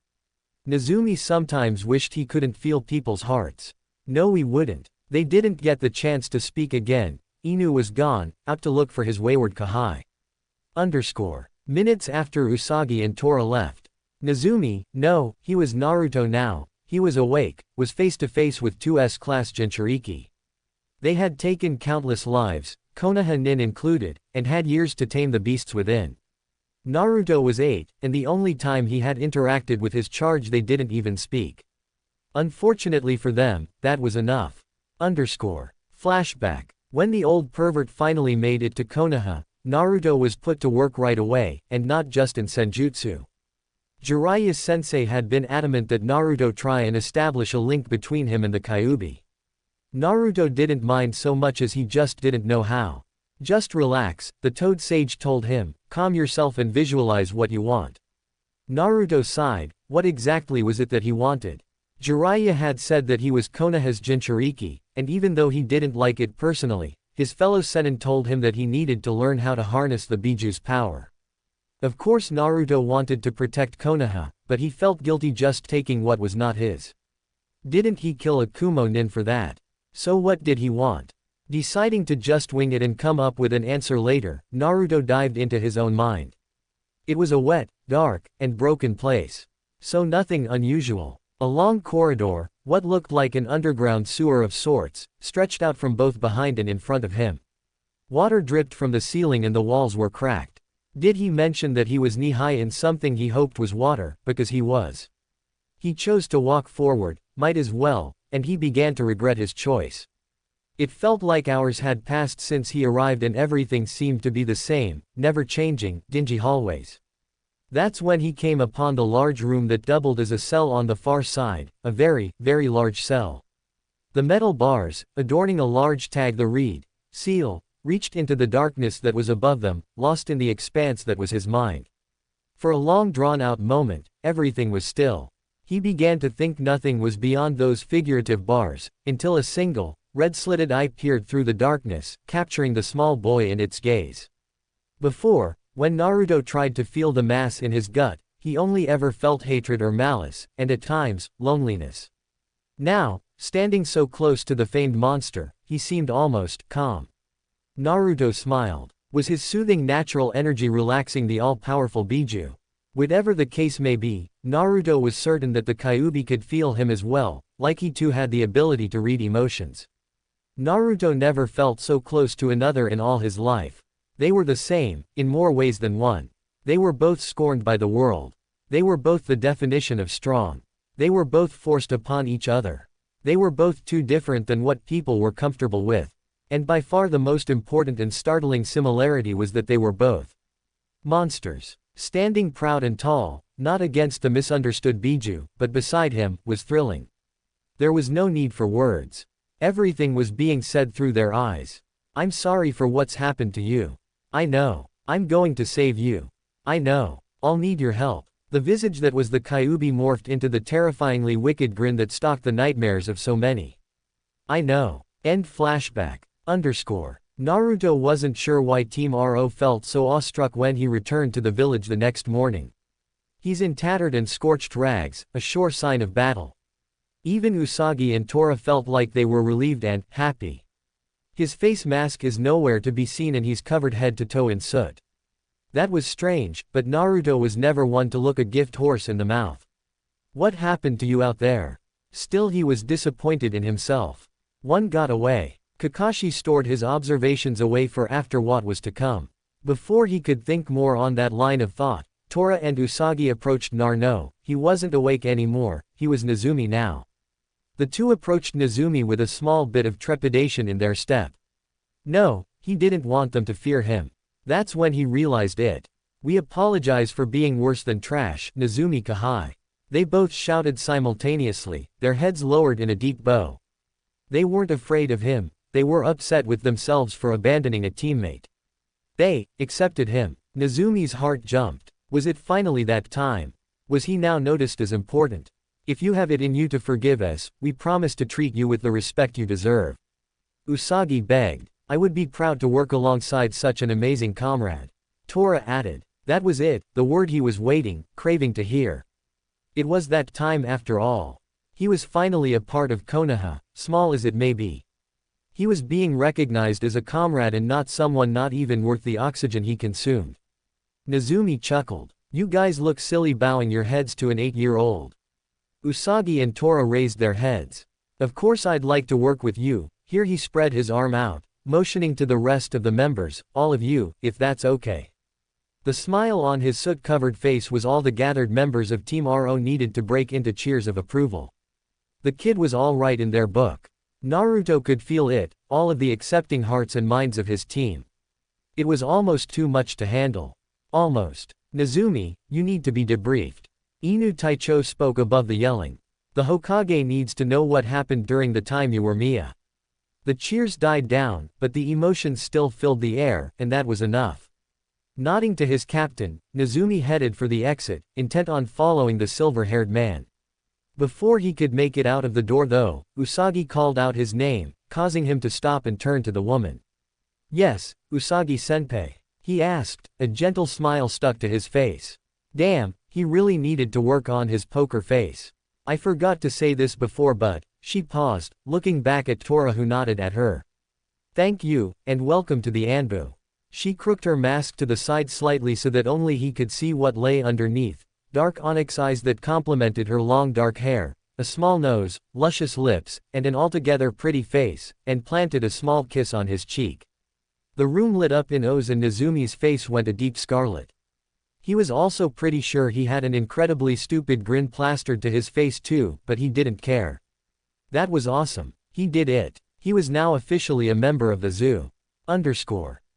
Nezumi sometimes wished he couldn't feel people's hearts. No we wouldn't. They didn't get the chance to speak again. Inu was gone, out to look for his wayward Kahai. Minutes after Usagi and Tora left. Nezumi, no, he was Naruto now. He was awake, was face to face with two S-class Jinchuriki. They had taken countless lives, Konoha Nin included, and had years to tame the beasts within. Naruto was 8, and the only time he had interacted with his charge they didn't even speak. Unfortunately for them, that was enough. Flashback. When the old pervert finally made it to Konoha, Naruto was put to work right away, and not just in senjutsu. Jiraiya sensei had been adamant that Naruto try and establish a link between him and the Kyuubi. Naruto didn't mind so much as he just didn't know how. Just relax, the Toad Sage told him, calm yourself and visualize what you want. Naruto sighed, what exactly was it that he wanted? Jiraiya had said that he was Konoha's Jinchuriki, and even though he didn't like it personally, his fellow Sennin told him that he needed to learn how to harness the biju's power. Of course Naruto wanted to protect Konoha, but he felt guilty just taking what was not his. Didn't he kill a Kumo Nin for that? So what did he want? Deciding to just wing it and come up with an answer later, Naruto dived into his own mind. It was a wet, dark, and broken place. So nothing unusual. A long corridor, what looked like an underground sewer of sorts, stretched out from both behind and in front of him. Water dripped from the ceiling and the walls were cracked. Did he mention that he was knee-high in something he hoped was water, because he was? He chose to walk forward, might as well, and he began to regret his choice. It felt like hours had passed since he arrived and everything seemed to be the same, never changing, dingy hallways. That's when he came upon the large room that doubled as a cell on the far side, a very, very large cell. The metal bars, adorning a large tag the reed, seal, reached into the darkness that was above them, lost in the expanse that was his mind. For a long drawn-out moment, everything was still. He began to think nothing was beyond those figurative bars, until a single, red-slitted eye peered through the darkness, capturing the small boy in its gaze. Before, when Naruto tried to feel the mass in his gut, he only ever felt hatred or malice, and at times, loneliness. Now, standing so close to the famed monster, he seemed almost calm. Naruto smiled. Was his soothing natural energy relaxing the all-powerful Biju? Whatever the case may be, Naruto was certain that the Kyuubi could feel him as well, like he too had the ability to read emotions. Naruto never felt so close to another in all his life. They were the same, in more ways than one. They were both scorned by the world. They were both the definition of strong. They were both forced upon each other. They were both too different than what people were comfortable with. And by far the most important and startling similarity was that they were both monsters. Standing proud and tall, not against the misunderstood Biju, but beside him, was thrilling. There was no need for words. Everything was being said through their eyes. I'm sorry for what's happened to you. I know. I'm going to save you. I know. I'll need your help. The visage that was the Kyuubi morphed into the terrifyingly wicked grin that stalked the nightmares of so many. I know. End flashback. Naruto wasn't sure why Team RO felt so awestruck when he returned to the village the next morning. He's in tattered and scorched rags, a sure sign of battle. Even Usagi and Tora felt like they were relieved and happy. His face mask is nowhere to be seen and he's covered head to toe in soot. That was strange, but Naruto was never one to look a gift horse in the mouth. What happened to you out there? Still he was disappointed in himself. One got away. Kakashi stored his observations away for after what was to come. Before he could think more on that line of thought, Tora and Usagi approached Naruto. He wasn't awake anymore, he was Nezumi now. The two approached Nezumi with a small bit of trepidation in their step. No, he didn't want them to fear him. That's when he realized it. We apologize for being worse than trash, Nezumi Kahai. They both shouted simultaneously, their heads lowered in a deep bow. They weren't afraid of him, they were upset with themselves for abandoning a teammate. They accepted him. Nezumi's heart jumped. Was it finally that time? Was he now noticed as important? If you have it in you to forgive us, we promise to treat you with the respect you deserve. Usagi begged. I would be proud to work alongside such an amazing comrade. Tora added. That was it, the word he was waiting, craving to hear. It was that time after all. He was finally a part of Konoha, small as it may be. He was being recognized as a comrade and not someone not even worth the oxygen he consumed. Nezumi chuckled. You guys look silly bowing your heads to an 8-year-old. Usagi and Tora raised their heads. Of course I'd like to work with you. Here he spread his arm out, motioning to the rest of the members, all of you, if that's okay. The smile on his soot-covered face was all the gathered members of Team RO needed to break into cheers of approval. The kid was all right in their book. Naruto could feel it, all of the accepting hearts and minds of his team. It was almost too much to handle. Almost. Nezumi, you need to be debriefed. Inu Taicho spoke above the yelling. The Hokage needs to know what happened during the time you were Mia. The cheers died down, but the emotions still filled the air, and that was enough. Nodding to his captain, Nezumi headed for the exit, intent on following the silver-haired man. Before he could make it out of the door though, Usagi called out his name, causing him to stop and turn to the woman. Yes, Usagi-senpai. He asked, a gentle smile stuck to his face. Damn, he really needed to work on his poker face. I forgot to say this before but, she paused, looking back at Tora who nodded at her. Thank you, and welcome to the Anbu. She crooked her mask to the side slightly so that only he could see what lay underneath, dark onyx eyes that complemented her long dark hair, a small nose, luscious lips, and an altogether pretty face, and planted a small kiss on his cheek. The room lit up in O's and Nezumi's face went a deep scarlet. He was also pretty sure he had an incredibly stupid grin plastered to his face too, but he didn't care. That was awesome. He did it. He was now officially a member of the zoo.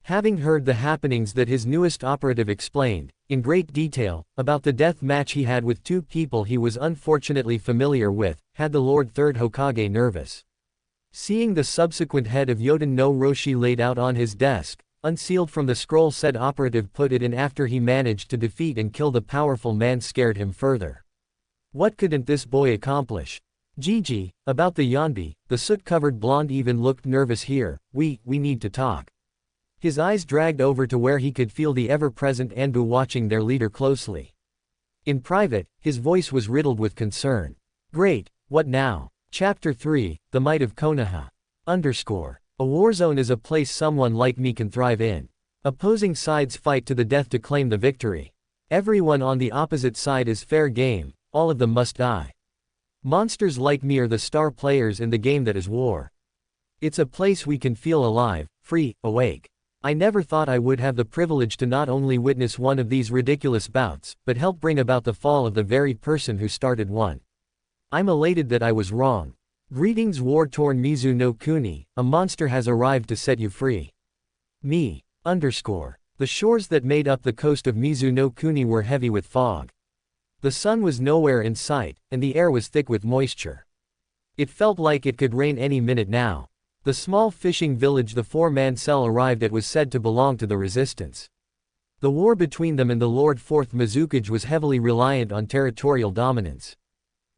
Having heard the happenings that his newest operative explained, in great detail, about the death match he had with two people he was unfortunately familiar with, had the Lord Third Hokage nervous. Seeing the subsequent head of Yoden no Roshi laid out on his desk, unsealed from the scroll, said operative put it in after he managed to defeat and kill the powerful man scared him further. What couldn't this boy accomplish? Gigi, about the Yonbi, the soot-covered blonde even looked nervous here. We need to talk. His eyes dragged over to where he could feel the ever-present Anbu watching their leader closely. In private, his voice was riddled with concern. Great, what now? Chapter 3, The Might of Konoha. A war zone is a place someone like me can thrive in. Opposing sides fight to the death to claim the victory. Everyone on the opposite side is fair game, all of them must die. Monsters like me are the star players in the game that is war. It's a place we can feel alive, free, awake. I never thought I would have the privilege to not only witness one of these ridiculous bouts, but help bring about the fall of the very person who started one. I'm elated that I was wrong. Greetings war-torn Mizu no Kuni, a monster has arrived to set you free. Me. The shores that made up the coast of Mizu no Kuni were heavy with fog. The sun was nowhere in sight, and the air was thick with moisture. It felt like it could rain any minute now. The small fishing village the four-man cell arrived at was said to belong to the resistance. The war between them and the Lord Fourth Mizukage was heavily reliant on territorial dominance.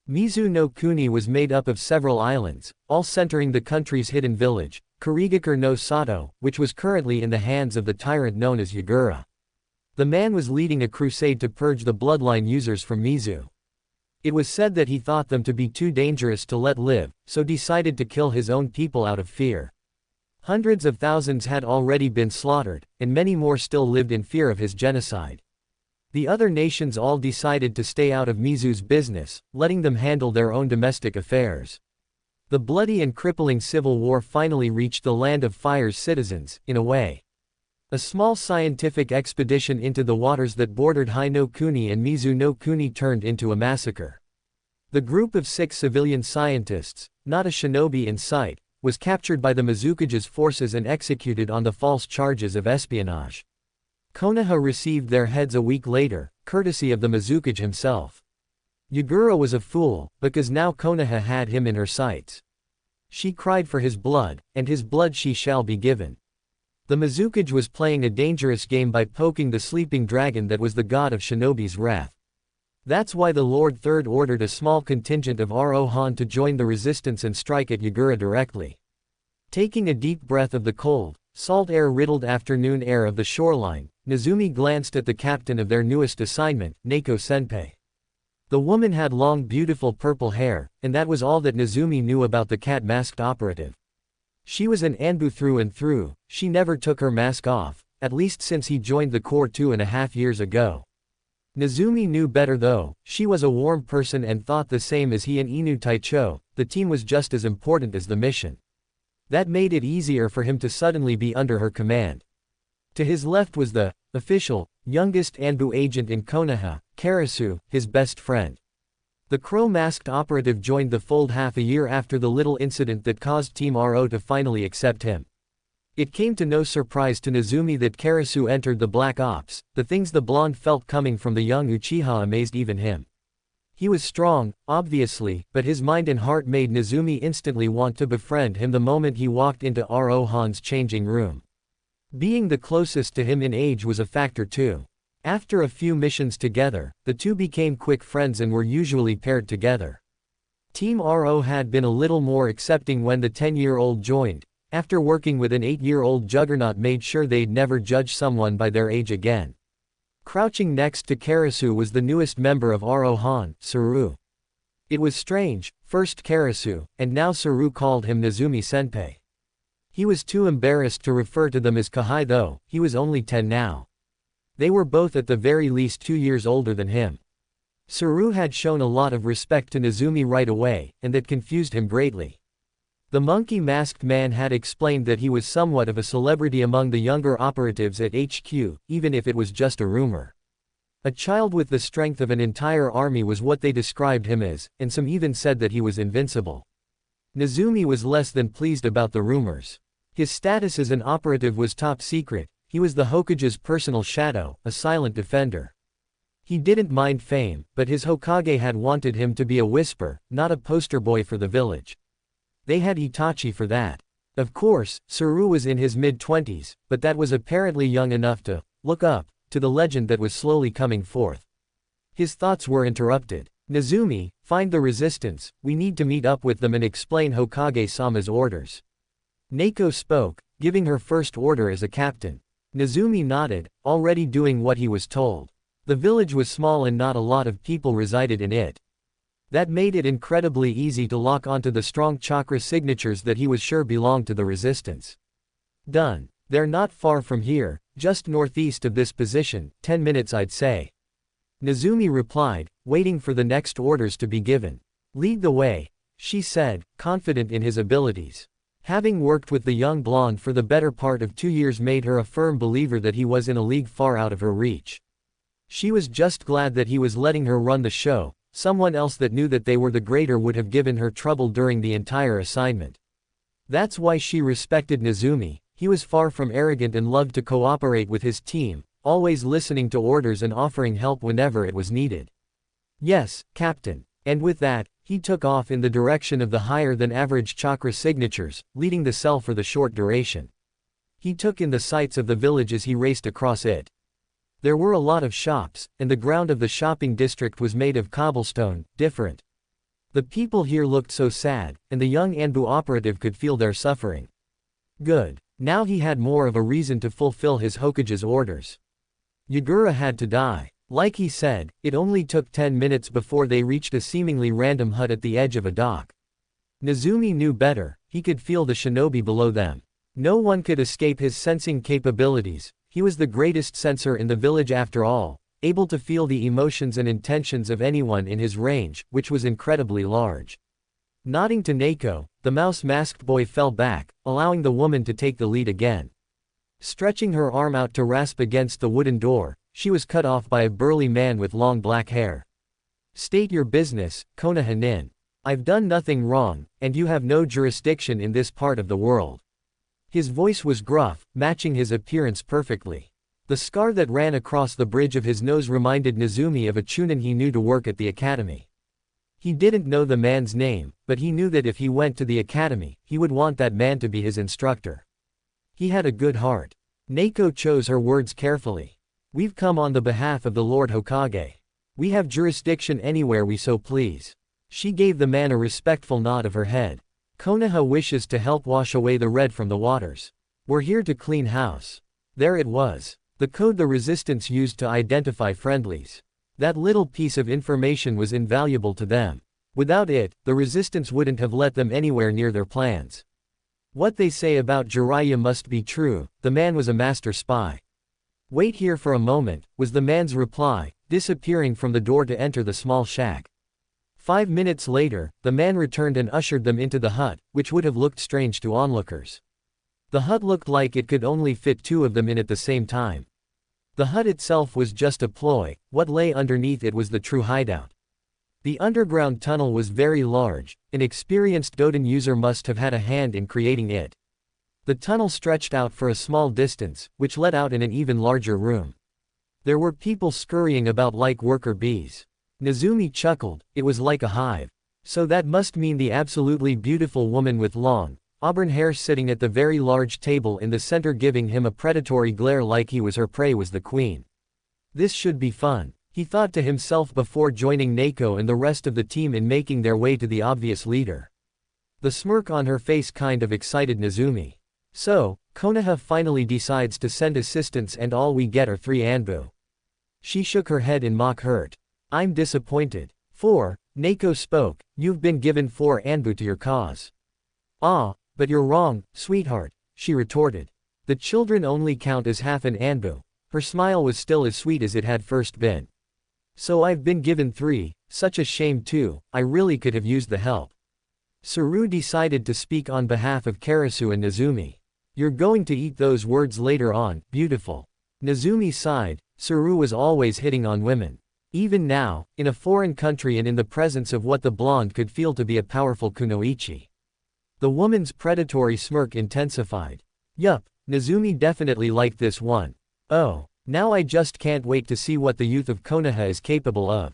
Mizu no Kuni was made up of several islands, all centering the country's hidden village, Kurigakure no Sato, which was currently in the hands of the tyrant known as Yagura. The man was leading a crusade to purge the bloodline users from Mizu. It was said that he thought them to be too dangerous to let live, so decided to kill his own people out of fear. Hundreds of thousands had already been slaughtered, and many more still lived in fear of his genocide. The other nations all decided to stay out of Mizu's business, letting them handle their own domestic affairs. The bloody and crippling civil war finally reached the Land of Fire's citizens, in a way. A small scientific expedition into the waters that bordered Hai no Kuni and Mizu no Kuni turned into a massacre. The group of 6 civilian scientists, not a shinobi in sight, was captured by the Mizukage's forces and executed on the false charges of espionage. Konoha received their heads a week later, courtesy of the Mizukage himself. Yagura was a fool, because now Konoha had him in her sights. She cried for his blood, and his blood she shall be given. The Mizukage was playing a dangerous game by poking the sleeping dragon that was the god of shinobi's wrath. That's why the Lord Third ordered a small contingent of Rohan to join the resistance and strike at Yagura directly. Taking a deep breath of the cold, salt air-riddled afternoon air of the shoreline, Nezumi glanced at the captain of their newest assignment, Neko Senpai. The woman had long beautiful purple hair, and that was all that Nezumi knew about the cat-masked operative. She was an Anbu through and through, she never took her mask off, at least since he joined the Corps 2.5 years ago. Nezumi knew better though, she was a warm person and thought the same as he and Inu Taicho, the team was just as important as the mission. That made it easier for him to suddenly be under her command. To his left was the official, youngest Anbu agent in Konoha, Karasu, his best friend. The crow-masked operative joined the fold half a year after the little incident that caused Team RO to finally accept him. It came to no surprise to Nezumi that Karasu entered the Black Ops. The things the blonde felt coming from the young Uchiha amazed even him. He was strong, obviously, but his mind and heart made Nezumi instantly want to befriend him the moment he walked into Rohan's changing room. Being the closest to him in age was a factor too. After a few missions together, the two became quick friends and were usually paired together. Team RO had been a little more accepting when the 10-year-old joined. After working with an 8-year-old juggernaut made sure they'd never judge someone by their age again. Crouching next to Karasu was the newest member of Rohan, Saru. It was strange, first Karasu, and now Saru called him Nezumi Senpai. He was too embarrassed to refer to them as Kahai though, he was only 10 now. They were both at the very least 2 years older than him. Saru had shown a lot of respect to Nezumi right away, and that confused him greatly. The monkey-masked man had explained that he was somewhat of a celebrity among the younger operatives at HQ, even if it was just a rumor. A child with the strength of an entire army was what they described him as, and some even said that he was invincible. Nezumi was less than pleased about the rumors. His status as an operative was top secret, he was the Hokage's personal shadow, a silent defender. He didn't mind fame, but his Hokage had wanted him to be a whisper, not a poster boy for the village. They had Itachi for that. Of course, Saru was in his mid-20s, but that was apparently young enough to look up to the legend that was slowly coming forth. His thoughts were interrupted. Nezumi, find the resistance, we need to meet up with them and explain Hokage-sama's orders. Neiko spoke, giving her first order as a captain. Nezumi nodded, already doing what he was told. The village was small and not a lot of people resided in it. That made it incredibly easy to lock onto the strong chakra signatures that he was sure belonged to the resistance. Done. They're not far from here, just northeast of this position, 10 minutes I'd say. Nezumi replied, waiting for the next orders to be given. Lead the way, she said, confident in his abilities. Having worked with the young blonde for the better part of 2 years made her a firm believer that he was in a league far out of her reach. She was just glad that he was letting her run the show. Someone else that knew that they were the greater would have given her trouble during the entire assignment. That's why she respected Nezumi. He was far from arrogant and loved to cooperate with his team, always listening to orders and offering help whenever it was needed. Yes, Captain. And with that, he took off in the direction of the higher-than-average chakra signatures, leading the cell for the short duration. He took in the sights of the village as he raced across it. There were a lot of shops, and the ground of the shopping district was made of cobblestone, different. The people here looked so sad, and the young Anbu operative could feel their suffering. Good. Now he had more of a reason to fulfill his Hokage's orders. Yagura had to die. Like he said, it only took 10 minutes before they reached a seemingly random hut at the edge of a dock. Nezumi knew better, he could feel the shinobi below them. No one could escape his sensing capabilities. He was the greatest sensor in the village after all, able to feel the emotions and intentions of anyone in his range, which was incredibly large. Nodding to Neiko, the mouse-masked boy fell back, allowing the woman to take the lead again. Stretching her arm out to rasp against the wooden door, she was cut off by a burly man with long black hair. State your business, Konoha-nin. I've done nothing wrong, and you have no jurisdiction in this part of the world. His voice was gruff, matching his appearance perfectly. The scar that ran across the bridge of his nose reminded Nezumi of a chunin he knew to work at the academy. He didn't know the man's name, but he knew that if he went to the academy, he would want that man to be his instructor. He had a good heart. Neiko chose her words carefully. We've come on the behalf of the Lord Hokage. We have jurisdiction anywhere we so please. She gave the man a respectful nod of her head. Konoha wishes to help wash away the red from the waters. We're here to clean house. There it was. The code the resistance used to identify friendlies. That little piece of information was invaluable to them. Without it, the resistance wouldn't have let them anywhere near their plans. What they say about Jiraiya must be true, the man was a master spy. Wait here for a moment, was the man's reply, disappearing from the door to enter the small shack. 5 minutes later, the man returned and ushered them into the hut, which would have looked strange to onlookers. The hut looked like it could only fit 2 of them in at the same time. The hut itself was just a ploy, what lay underneath it was the true hideout. The underground tunnel was very large, an experienced Doden user must have had a hand in creating it. The tunnel stretched out for a small distance, which led out in an even larger room. There were people scurrying about like worker bees. Nezumi chuckled, it was like a hive. So that must mean the absolutely beautiful woman with long, auburn hair sitting at the very large table in the center giving him a predatory glare like he was her prey was the queen. This should be fun, he thought to himself before joining Neiko and the rest of the team in making their way to the obvious leader. The smirk on her face kind of excited Nezumi. So, Konoha finally decides to send assistance and all we get are 3 Anbu. She shook her head in mock hurt. I'm disappointed. 4, Neiko spoke, you've been given 4 Anbu to your cause. Ah, but you're wrong, sweetheart, she retorted. The children only count as half an Anbu. Her smile was still as sweet as it had first been. So I've been given 3, such a shame too, I really could have used the help. Saru decided to speak on behalf of Karasu and Nezumi. You're going to eat those words later on, beautiful. Nezumi sighed, Saru was always hitting on women. Even now, in a foreign country and in the presence of what the blonde could feel to be a powerful kunoichi. The woman's predatory smirk intensified. Yup, Nezumi definitely liked this one. Oh, now I just can't wait to see what the youth of Konoha is capable of.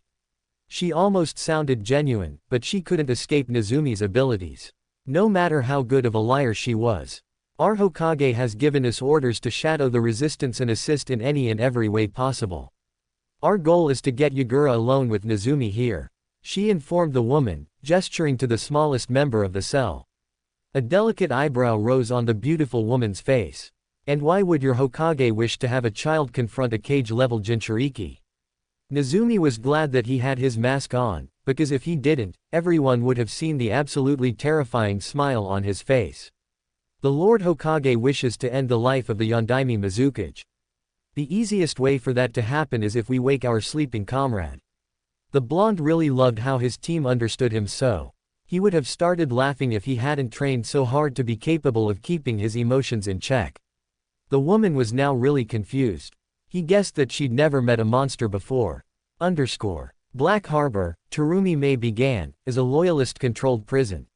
She almost sounded genuine, but she couldn't escape Nezumi's abilities. No matter how good of a liar she was. Our Hokage has given us orders to shadow the resistance and assist in any and every way possible. Our goal is to get Yagura alone with Nezumi here. She informed the woman, gesturing to the smallest member of the cell. A delicate eyebrow rose on the beautiful woman's face. And why would your Hokage wish to have a child confront a cage-level Jinchuriki? Nezumi was glad that he had his mask on, because if he didn't, everyone would have seen the absolutely terrifying smile on his face. The Lord Hokage wishes to end the life of the Yondaime Mizukage. The easiest way for that to happen is if we wake our sleeping comrade. The blonde really loved how his team understood him, so he would have started laughing if he hadn't trained so hard to be capable of keeping his emotions in check. The woman was now really confused. He guessed that she'd never met a monster before. Black Harbor, Terumi May began, is a loyalist-controlled prison.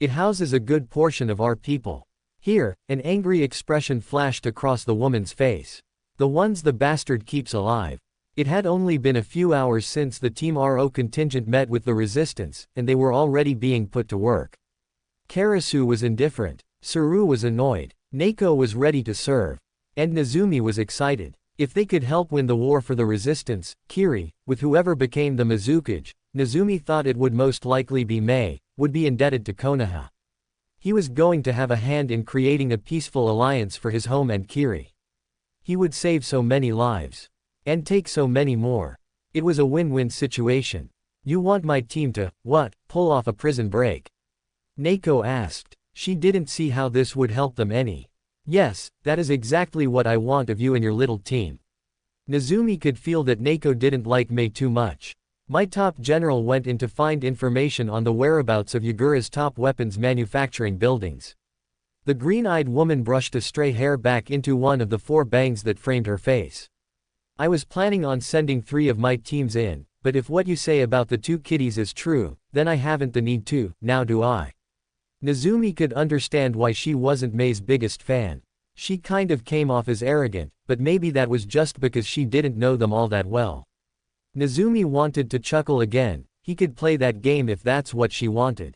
It houses a good portion of our people. Here, an angry expression flashed across the woman's face. The ones the bastard keeps alive. It had only been a few hours since the Team RO contingent met with the resistance, and they were already being put to work. Karasu was indifferent. Saru was annoyed. Neko was ready to serve. And Nezumi was excited. If they could help win the war for the resistance, Kiri, with whoever became the Mizukage, Nezumi thought it would most likely be Mei, would be indebted to Konoha. He was going to have a hand in creating a peaceful alliance for his home and Kiri. He would save so many lives. And take so many more. It was a win-win situation. You want my team to, what, pull off a prison break? Neko asked. She didn't see how this would help them any. Yes, that is exactly what I want of you and your little team. Nezumi could feel that Neko didn't like Mei too much. My top general went in to find information on the whereabouts of Yagura's top weapons manufacturing buildings. The green-eyed woman brushed a stray hair back into one of the 4 bangs that framed her face. I was planning on sending 3 of my teams in, but if what you say about the 2 kiddies is true, then I haven't the need to, now do I? Nezumi could understand why she wasn't Mei's biggest fan. She kind of came off as arrogant, but maybe that was just because she didn't know them all that well. Nezumi wanted to chuckle again. He could play that game if that's what she wanted.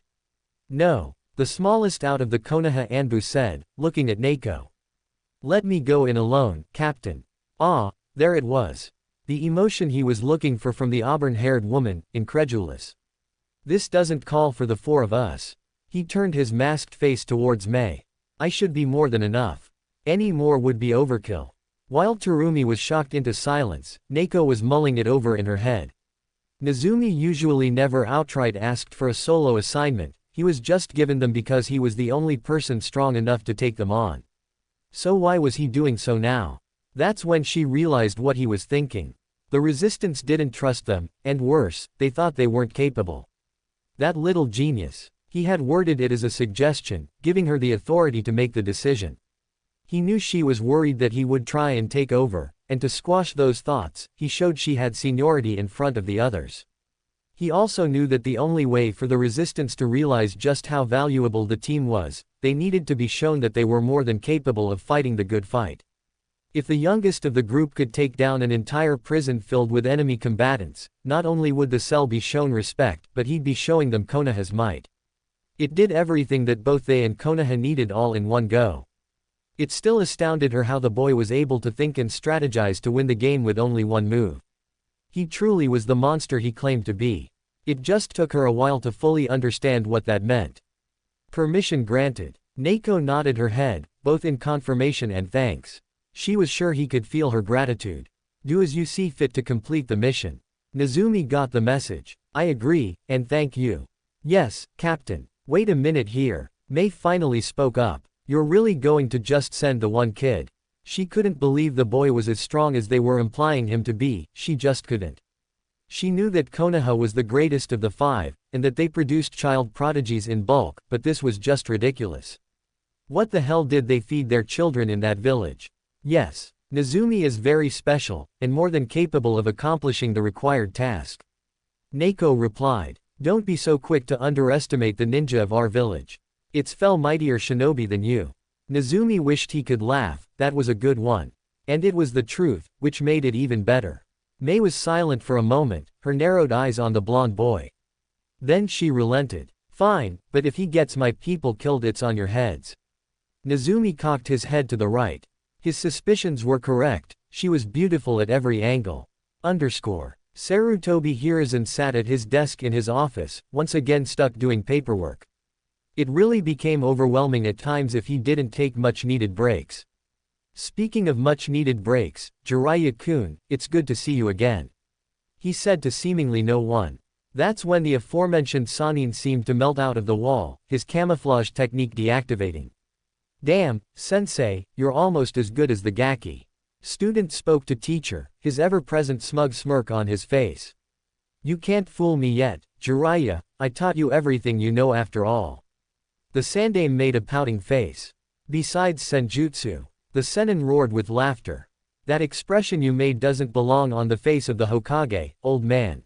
No. The smallest out of the Konoha Anbu said, looking at Neko. Let me go in alone, Captain. Ah, there it was. The emotion he was looking for from the auburn-haired woman, incredulous. This doesn't call for the 4 of us. He turned his masked face towards Mei. I should be more than enough. Any more would be overkill. While Terumi was shocked into silence, Neko was mulling it over in her head. Nezumi usually never outright asked for a solo assignment, he was just given them because he was the only person strong enough to take them on. So why was he doing so now? That's when she realized what he was thinking. The resistance didn't trust them, and worse, they thought they weren't capable. That little genius. He had worded it as a suggestion, giving her the authority to make the decision. He knew she was worried that he would try and take over, and to squash those thoughts, he showed she had seniority in front of the others. He also knew that the only way for the resistance to realize just how valuable the team was, they needed to be shown that they were more than capable of fighting the good fight. If the youngest of the group could take down an entire prison filled with enemy combatants, not only would the cell be shown respect, but he'd be showing them Konoha's might. It did everything that both they and Konoha needed all in one go. It still astounded her how the boy was able to think and strategize to win the game with only one move. He truly was the monster he claimed to be. It just took her a while to fully understand what that meant. Permission granted. Neko nodded her head, both in confirmation and thanks. She was sure he could feel her gratitude. Do as you see fit to complete the mission. Nezumi got the message. I agree, and thank you. Yes, Captain. Wait a minute here. Mei finally spoke up. You're really going to just send the one kid? She couldn't believe the boy was as strong as they were implying him to be, she just couldn't. She knew that Konoha was the greatest of the 5, and that they produced child prodigies in bulk, but this was just ridiculous. What the hell did they feed their children in that village? Yes, Nezumi is very special, and more than capable of accomplishing the required task. Neko replied. Don't be so quick to underestimate the ninja of our village. It's far mightier shinobi than you. Nezumi wished he could laugh, that was a good one. And it was the truth, which made it even better. Mei was silent for a moment, her narrowed eyes on the blonde boy. Then she relented. Fine, but if he gets my people killed it's on your heads. Nezumi cocked his head to the right. His suspicions were correct, she was beautiful at every angle. Sarutobi Hiruzen sat at his desk in his office, once again stuck doing paperwork. It really became overwhelming at times if he didn't take much-needed breaks. Speaking of much-needed breaks, Jiraiya-kun, it's good to see you again. He said to seemingly no one. That's when the aforementioned Sanin seemed to melt out of the wall, his camouflage technique deactivating. Damn, sensei, you're almost as good as the Gaki. Student spoke to teacher, his ever-present smug smirk on his face. You can't fool me yet, Jiraiya, I taught you everything you know after all. The Sandaime made a pouting face. Besides senjutsu. The Sennin roared with laughter. That expression you made doesn't belong on the face of the Hokage, old man.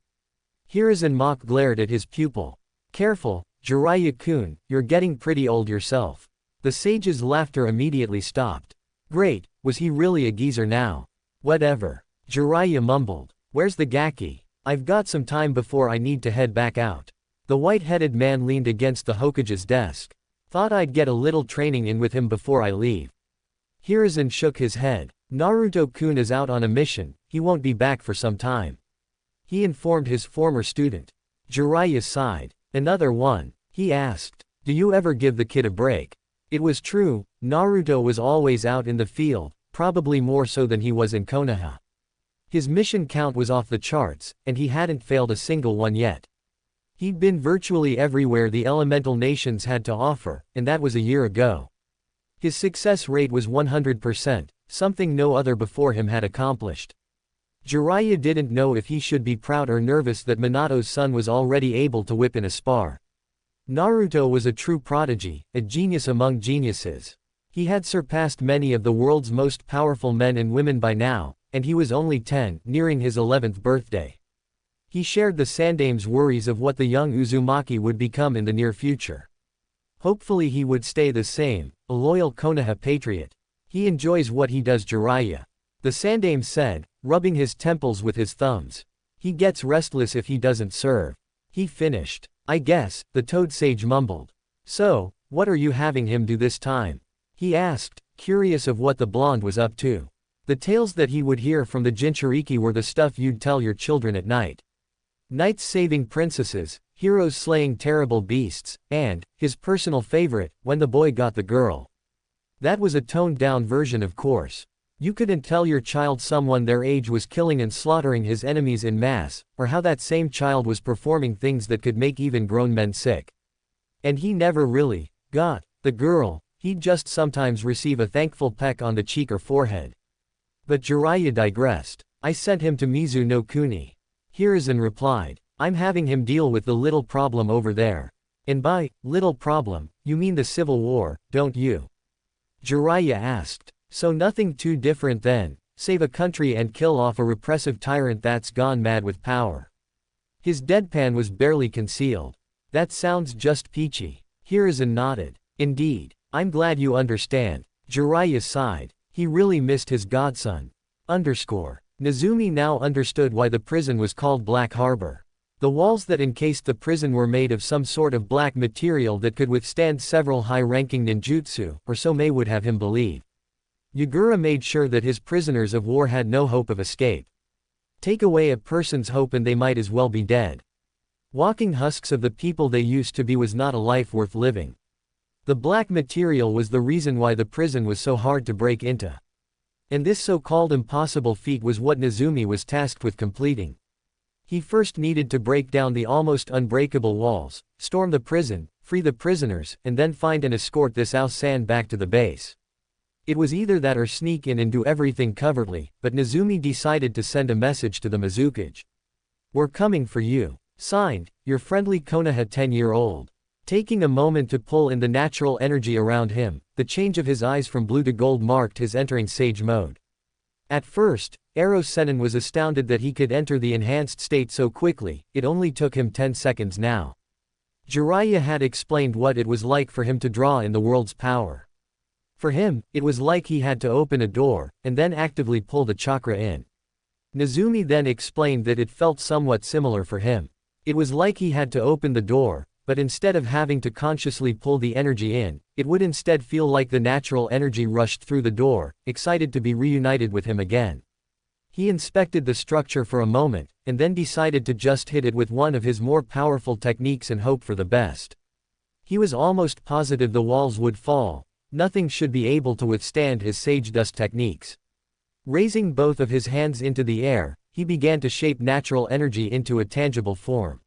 Hiruzen Mock glared at his pupil. Careful, Jiraiya-kun, you're getting pretty old yourself. The sage's laughter immediately stopped. Great, was he really a geezer now? Whatever. Jiraiya mumbled. Where's the Gaki? I've got some time before I need to head back out. The white-headed man leaned against the Hokage's desk. Thought I'd get a little training in with him before I leave. Hiruzen shook his head. Naruto-kun is out on a mission, he won't be back for some time. He informed his former student. Jiraiya sighed. Another one, he asked. Do you ever give the kid a break? It was true, Naruto was always out in the field, probably more so than he was in Konoha. His mission count was off the charts, and he hadn't failed a single one yet. He'd been virtually everywhere the elemental nations had to offer, and that was a year ago. His success rate was 100%, something no other before him had accomplished. Jiraiya didn't know if he should be proud or nervous that Minato's son was already able to whip in a spar. Naruto was a true prodigy, a genius among geniuses. He had surpassed many of the world's most powerful men and women by now, and he was only 10, nearing his 11th birthday. He shared the Sandaime's worries of what the young Uzumaki would become in the near future. Hopefully he would stay the same, a loyal Konoha patriot. He enjoys what he does, Jiraiya. The Sandaime said, rubbing his temples with his thumbs. He gets restless if he doesn't serve. He finished. I guess, the Toad Sage mumbled. So, what are you having him do this time? He asked, curious of what the blonde was up to. The tales that he would hear from the Jinchuriki were the stuff you'd tell your children at night. Knights saving princesses, heroes slaying terrible beasts, and, his personal favorite, when the boy got the girl. That was a toned-down version, of course. You couldn't tell your child someone their age was killing and slaughtering his enemies in mass, or how that same child was performing things that could make even grown men sick. And he never really got the girl, he'd just sometimes receive a thankful peck on the cheek or forehead. But Jiraiya digressed. I sent him to Mizu no Kuni. Hiruzen replied. I'm having him deal with the little problem over there. And by little problem, you mean the civil war, don't you? Jiraiya asked. So nothing too different then, save a country and kill off a repressive tyrant that's gone mad with power. His deadpan was barely concealed. That sounds just peachy. Hiruzen nodded. Indeed. I'm glad you understand. Jiraiya sighed. He really missed his godson. Nezumi now understood why the prison was called Black Harbor. The walls that encased the prison were made of some sort of black material that could withstand several high-ranking ninjutsu, or so Mei would have him believe. Yagura made sure that his prisoners of war had no hope of escape. Take away a person's hope and they might as well be dead. Walking husks of the people they used to be was not a life worth living. The black material was the reason why the prison was so hard to break into. And this so-called impossible feat was what Nezumi was tasked with completing. He first needed to break down the almost unbreakable walls, storm the prison, free the prisoners, and then find and escort this Ao-san back to the base. It was either that or sneak in and do everything covertly, but Nezumi decided to send a message to the Mizukage. We're coming for you. Signed, your friendly Konoha 10-year-old. Taking a moment to pull in the natural energy around him, the change of his eyes from blue to gold marked his entering sage mode. At first, Ero Sennin was astounded that he could enter the enhanced state so quickly, it only took him 10 seconds now. Jiraiya had explained what it was like for him to draw in the world's power. For him, it was like he had to open a door, and then actively pull the chakra in. Nezumi then explained that it felt somewhat similar for him. It was like he had to open the door, but instead of having to consciously pull the energy in, it would instead feel like the natural energy rushed through the door, excited to be reunited with him again. He inspected the structure for a moment, and then decided to just hit it with one of his more powerful techniques and hope for the best. He was almost positive the walls would fall. Nothing should be able to withstand his sage dust techniques. Raising both of his hands into the air, he began to shape natural energy into a tangible form.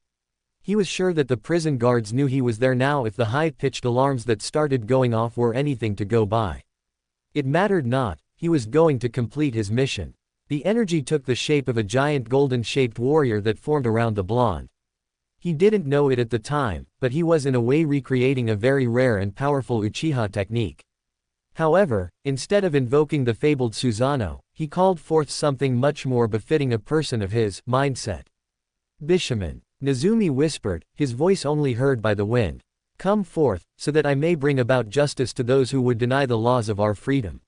He was sure that the prison guards knew he was there now if the high-pitched alarms that started going off were anything to go by. It mattered not, he was going to complete his mission. The energy took the shape of a giant golden-shaped warrior that formed around the blonde. He didn't know it at the time, but he was in a way recreating a very rare and powerful Uchiha technique. However, instead of invoking the fabled Susanoo, he called forth something much more befitting a person of his mindset. Bishamon. Nezumi whispered, his voice only heard by the wind. Come forth, so that I may bring about justice to those who would deny the laws of our freedom.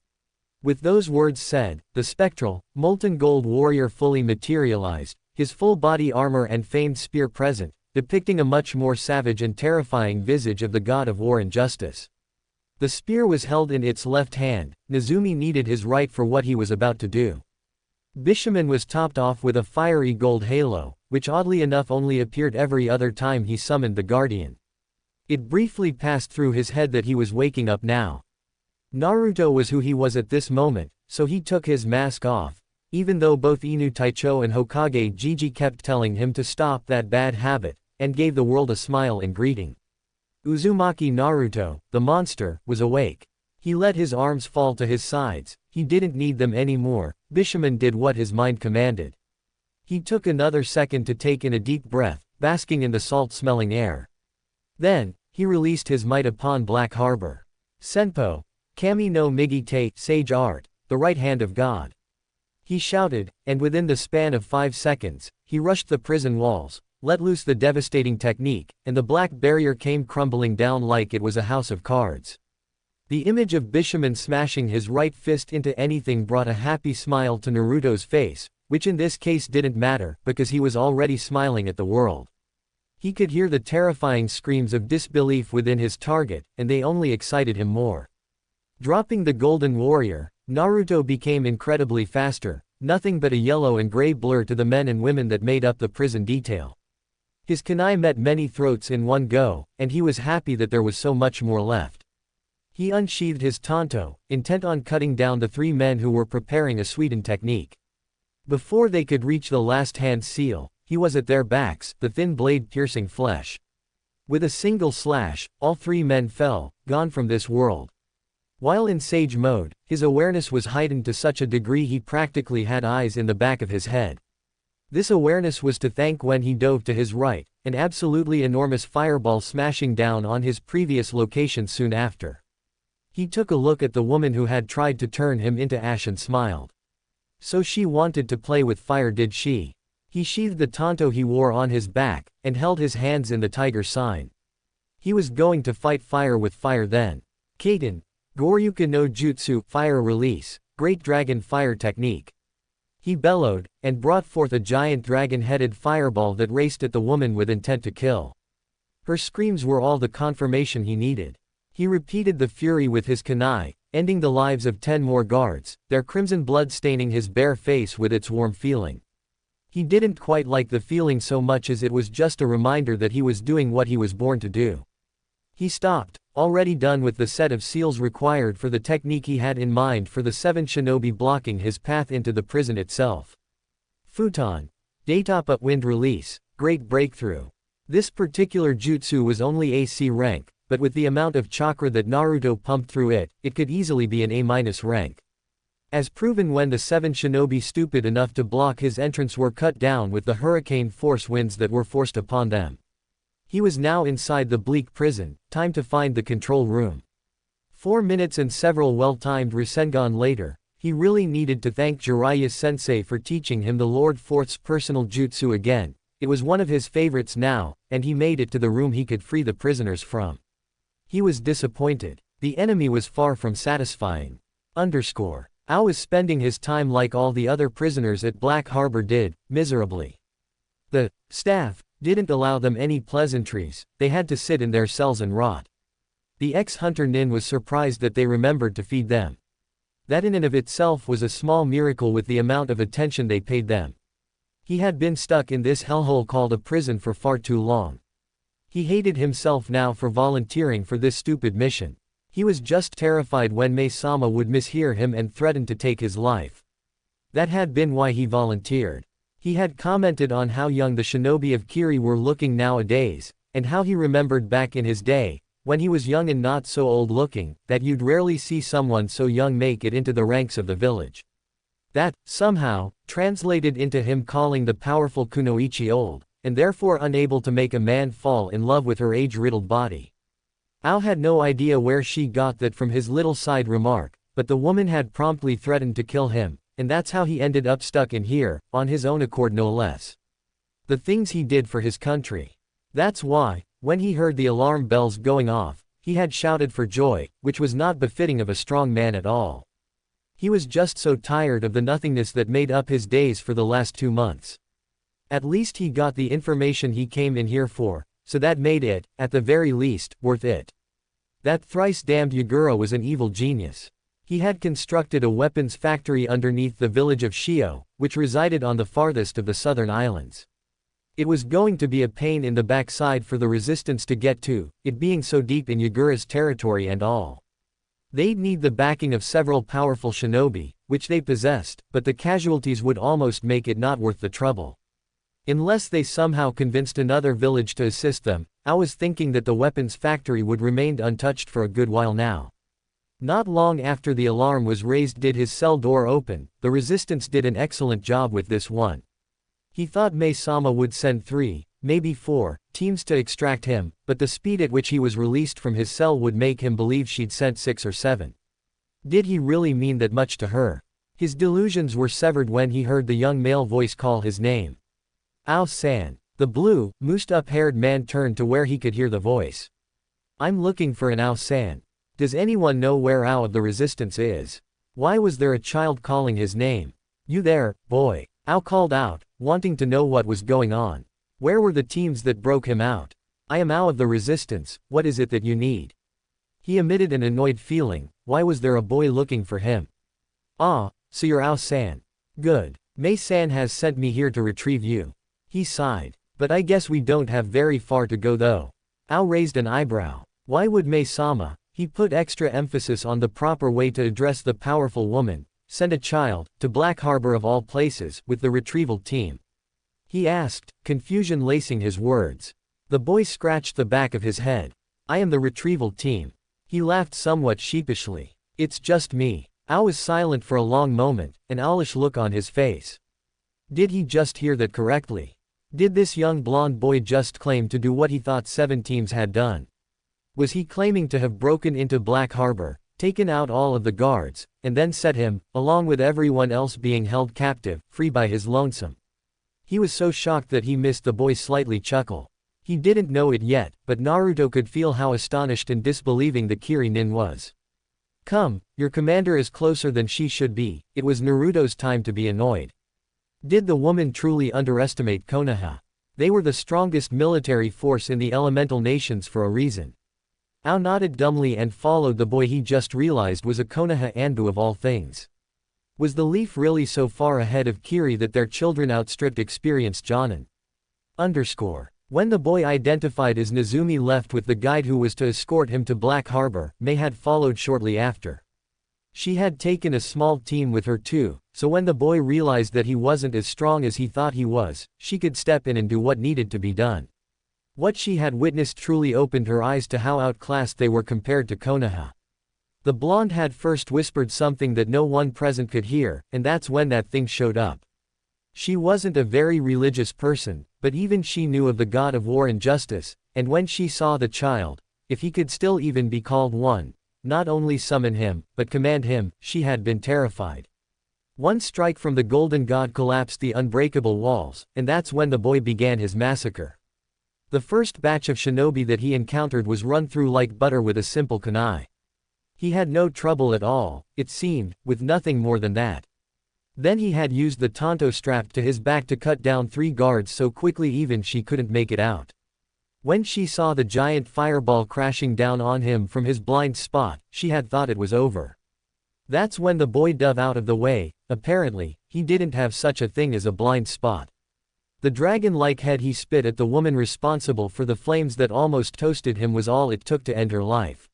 With those words said, the spectral, molten gold warrior fully materialized, his full body armor and famed spear present, depicting a much more savage and terrifying visage of the god of war and justice. The spear was held in its left hand. Nezumi needed his right for what he was about to do. Bishamon was topped off with a fiery gold halo, which oddly enough only appeared every other time he summoned the guardian. It briefly passed through his head that he was waking up now. Naruto was who he was at this moment, so he took his mask off, even though both Inu Taicho and Hokage Gigi kept telling him to stop that bad habit, and gave the world a smile in greeting. Uzumaki Naruto, the monster, was awake. He let his arms fall to his sides. He didn't need them anymore. Bishamon did what his mind commanded. He took another second to take in a deep breath, basking in the salt-smelling air. Then, he released his might upon Black Harbor. Senpo, Kami no Migi-te, Sage Art, the right hand of God. He shouted, and within the span of 5 seconds, he rushed the prison walls, let loose the devastating technique, and the black barrier came crumbling down like it was a house of cards. The image of Bishamon smashing his right fist into anything brought a happy smile to Naruto's face, which in this case didn't matter, because he was already smiling at the world. He could hear the terrifying screams of disbelief within his target, and they only excited him more. Dropping the golden warrior, Naruto became incredibly faster, nothing but a yellow and gray blur to the men and women that made up the prison detail. His kunai met many throats in one go, and he was happy that there was so much more left. He unsheathed his tanto, intent on cutting down the 3 men who were preparing a sweetened technique. Before they could reach the last hand seal, he was at their backs, the thin blade piercing flesh. With a single slash, all 3 men fell, gone from this world. While in sage mode, his awareness was heightened to such a degree he practically had eyes in the back of his head. This awareness was to thank when he dove to his right, an absolutely enormous fireball smashing down on his previous location soon after. He took a look at the woman who had tried to turn him into ash and smiled. So she wanted to play with fire, did she? He sheathed the tanto he wore on his back, and held his hands in the tiger sign. He was going to fight fire with fire then. Kaiten, Goryuka no Jutsu, fire release, great dragon fire technique. He bellowed, and brought forth a giant dragon-headed fireball that raced at the woman with intent to kill. Her screams were all the confirmation he needed. He repeated the fury with his kunai, ending the lives of 10 more guards, their crimson blood staining his bare face with its warm feeling. He didn't quite like the feeling so much as it was just a reminder that he was doing what he was born to do. He stopped, already done with the set of seals required for the technique he had in mind for the 7 shinobi blocking his path into the prison itself. Futon. Daitapa wind release, great breakthrough. This particular jutsu was only AC rank, but with the amount of chakra that Naruto pumped through it, it could easily be an A- rank. As proven when the 7 shinobi stupid enough to block his entrance were cut down with the hurricane force winds that were forced upon them. He was now inside the bleak prison, time to find the control room. 4 minutes and several well-timed Rasengan later, he really needed to thank Jiraiya-sensei for teaching him the Lord Fourth's personal jutsu again. It was one of his favorites now, and he made it to the room he could free the prisoners from. He was disappointed. The enemy was far from satisfying. Ao was spending his time like all the other prisoners at Black Harbor did, miserably. The staff didn't allow them any pleasantries, they had to sit in their cells and rot. The ex-hunter Nin was surprised that they remembered to feed them. That in and of itself was a small miracle with the amount of attention they paid them. He had been stuck in this hellhole called a prison for far too long. He hated himself now for volunteering for this stupid mission. He was just terrified when Mei-sama would mishear him and threaten to take his life. That had been why he volunteered. He had commented on how young the shinobi of Kiri were looking nowadays, and how he remembered back in his day, when he was young and not so old looking, that you'd rarely see someone so young make it into the ranks of the village. That, somehow, translated into him calling the powerful Kunoichi old, and therefore unable to make a man fall in love with her age-riddled body. Ao had no idea where she got that from his little side remark, but the woman had promptly threatened to kill him, and that's how he ended up stuck in here, on his own accord no less. The things he did for his country. That's why, when he heard the alarm bells going off, he had shouted for joy, which was not befitting of a strong man at all. He was just so tired of the nothingness that made up his days for the last 2 months. At least he got the information he came in here for, so that made it, at the very least, worth it. That thrice-damned Yagura was an evil genius. He had constructed a weapons factory underneath the village of Shio, which resided on the farthest of the southern islands. It was going to be a pain in the backside for the resistance to get to, it being so deep in Yagura's territory and all. They'd need the backing of several powerful shinobi, which they possessed, but the casualties would almost make it not worth the trouble. Unless they somehow convinced another village to assist them, I was thinking that the weapons factory would remain untouched for a good while now. Not long after the alarm was raised did his cell door open. The resistance did an excellent job with this one. He thought Mei-sama would send 3, maybe 4, teams to extract him, but the speed at which he was released from his cell would make him believe she'd sent 6 or 7. Did he really mean that much to her? His delusions were severed when he heard the young male voice call his name. Ao-san. The blue, moosed-up-haired man turned to where he could hear the voice. I'm looking for an Ao-san. Does anyone know where Ao of the Resistance is? Why was there a child calling his name? You there, boy? Ao called out, wanting to know what was going on. Where were the teams that broke him out? I am Ao of the Resistance, what is it that you need? He emitted an annoyed feeling. Why was there a boy looking for him? Ah, so you're Ao-san. Good. Mei-san has sent me here to retrieve you. He sighed. But I guess we don't have very far to go though. Ao raised an eyebrow. Why would Mei-sama, he put extra emphasis on the proper way to address the powerful woman, send a child, to Black Harbor of all places, with the retrieval team? He asked, confusion lacing his words. The boy scratched the back of his head. I am the retrieval team. He laughed somewhat sheepishly. It's just me. Ao was silent for a long moment, an owlish look on his face. Did he just hear that correctly? Did this young blonde boy just claim to do what he thought 7 teams had done? Was he claiming to have broken into Black Harbor, taken out all of the guards, and then set him, along with everyone else being held captive, free by his lonesome? He was so shocked that he missed the boy's slightly chuckle. He didn't know it yet, but Naruto could feel how astonished and disbelieving the Kiri-nin was. Come, your commander is closer than she should be. It was Naruto's time to be annoyed. Did the woman truly underestimate Konoha? They were the strongest military force in the elemental nations for a reason. Ao nodded dumbly and followed the boy he just realized was a Konoha Anbu of all things. Was the leaf really so far ahead of Kiri that their children outstripped experienced Jonin? When the boy identified as Nezumi left with the guide who was to escort him to Black Harbor, Mei had followed shortly after. She had taken a small team with her too, so when the boy realized that he wasn't as strong as he thought he was, she could step in and do what needed to be done. What she had witnessed truly opened her eyes to how outclassed they were compared to Konoha. The blonde had first whispered something that no one present could hear, and that's when that thing showed up. She wasn't a very religious person, but even she knew of the god of war and justice, and when she saw the child, if he could still even be called one, not only summon him, but command him, she had been terrified. One strike from the golden god collapsed the unbreakable walls, and that's when the boy began his massacre. The first batch of shinobi that he encountered was run through like butter with a simple kunai. He had no trouble at all, it seemed, with nothing more than that. Then he had used the tanto strapped to his back to cut down 3 guards so quickly even she couldn't make it out. When she saw the giant fireball crashing down on him from his blind spot, she had thought it was over. That's when the boy dove out of the way. Apparently, he didn't have such a thing as a blind spot. The dragon-like head he spit at the woman responsible for the flames that almost toasted him was all it took to end her life.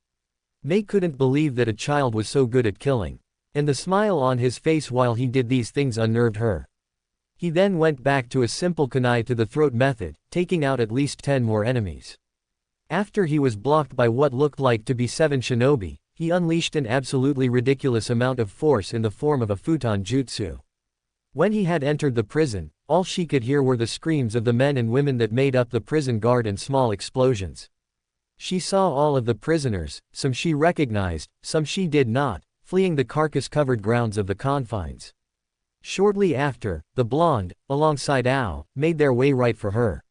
Mei couldn't believe that a child was so good at killing. And the smile on his face while he did these things unnerved her. He then went back to a simple kunai to the throat method, taking out at least 10 more enemies. After he was blocked by what looked like to be 7 shinobi, he unleashed an absolutely ridiculous amount of force in the form of a futon jutsu. When he had entered the prison, all she could hear were the screams of the men and women that made up the prison guard and small explosions. She saw all of the prisoners, some she recognized, some she did not, fleeing the carcass-covered grounds of the confines. Shortly after, the blonde, alongside Ao, made their way right for her.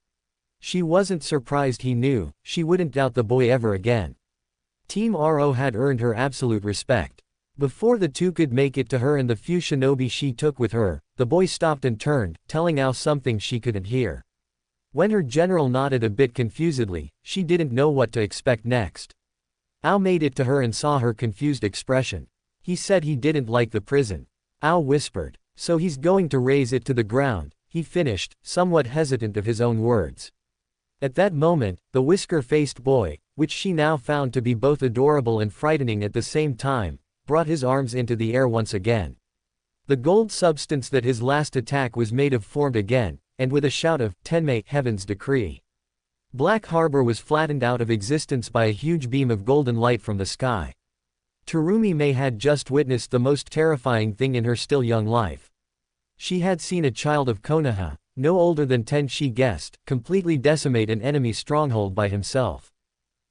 She wasn't surprised he knew, she wouldn't doubt the boy ever again. Team RO had earned her absolute respect. Before the two could make it to her and the few shinobi she took with her, the boy stopped and turned, telling Ao something she couldn't hear. When her general nodded a bit confusedly, she didn't know what to expect next. Ao made it to her and saw her confused expression. He said he didn't like the prison. Ao whispered, "So he's going to raze it to the ground," he finished, somewhat hesitant of his own words. At that moment, the whisker-faced boy, which she now found to be both adorable and frightening at the same time, brought his arms into the air once again. The gold substance that his last attack was made of formed again, and with a shout of "Tenmei, Heaven's Decree," Black Harbor was flattened out of existence by a huge beam of golden light from the sky. Terumi Mei had just witnessed the most terrifying thing in her still young life. She had seen a child of Konoha, no older than 10 she guessed, completely decimate an enemy stronghold by himself.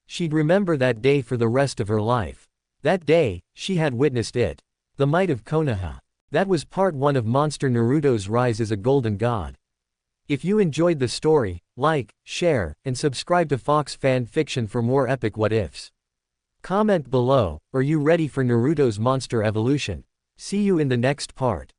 She'd remember that day for the rest of her life. That day, she had witnessed it. The might of Konoha. That was part 1 of Monster Naruto's rise as a golden god. If you enjoyed the story, like, share, and subscribe to Fox Fan Fiction for more epic what-ifs. Comment below, are you ready for Naruto's monster evolution? See you in the next part.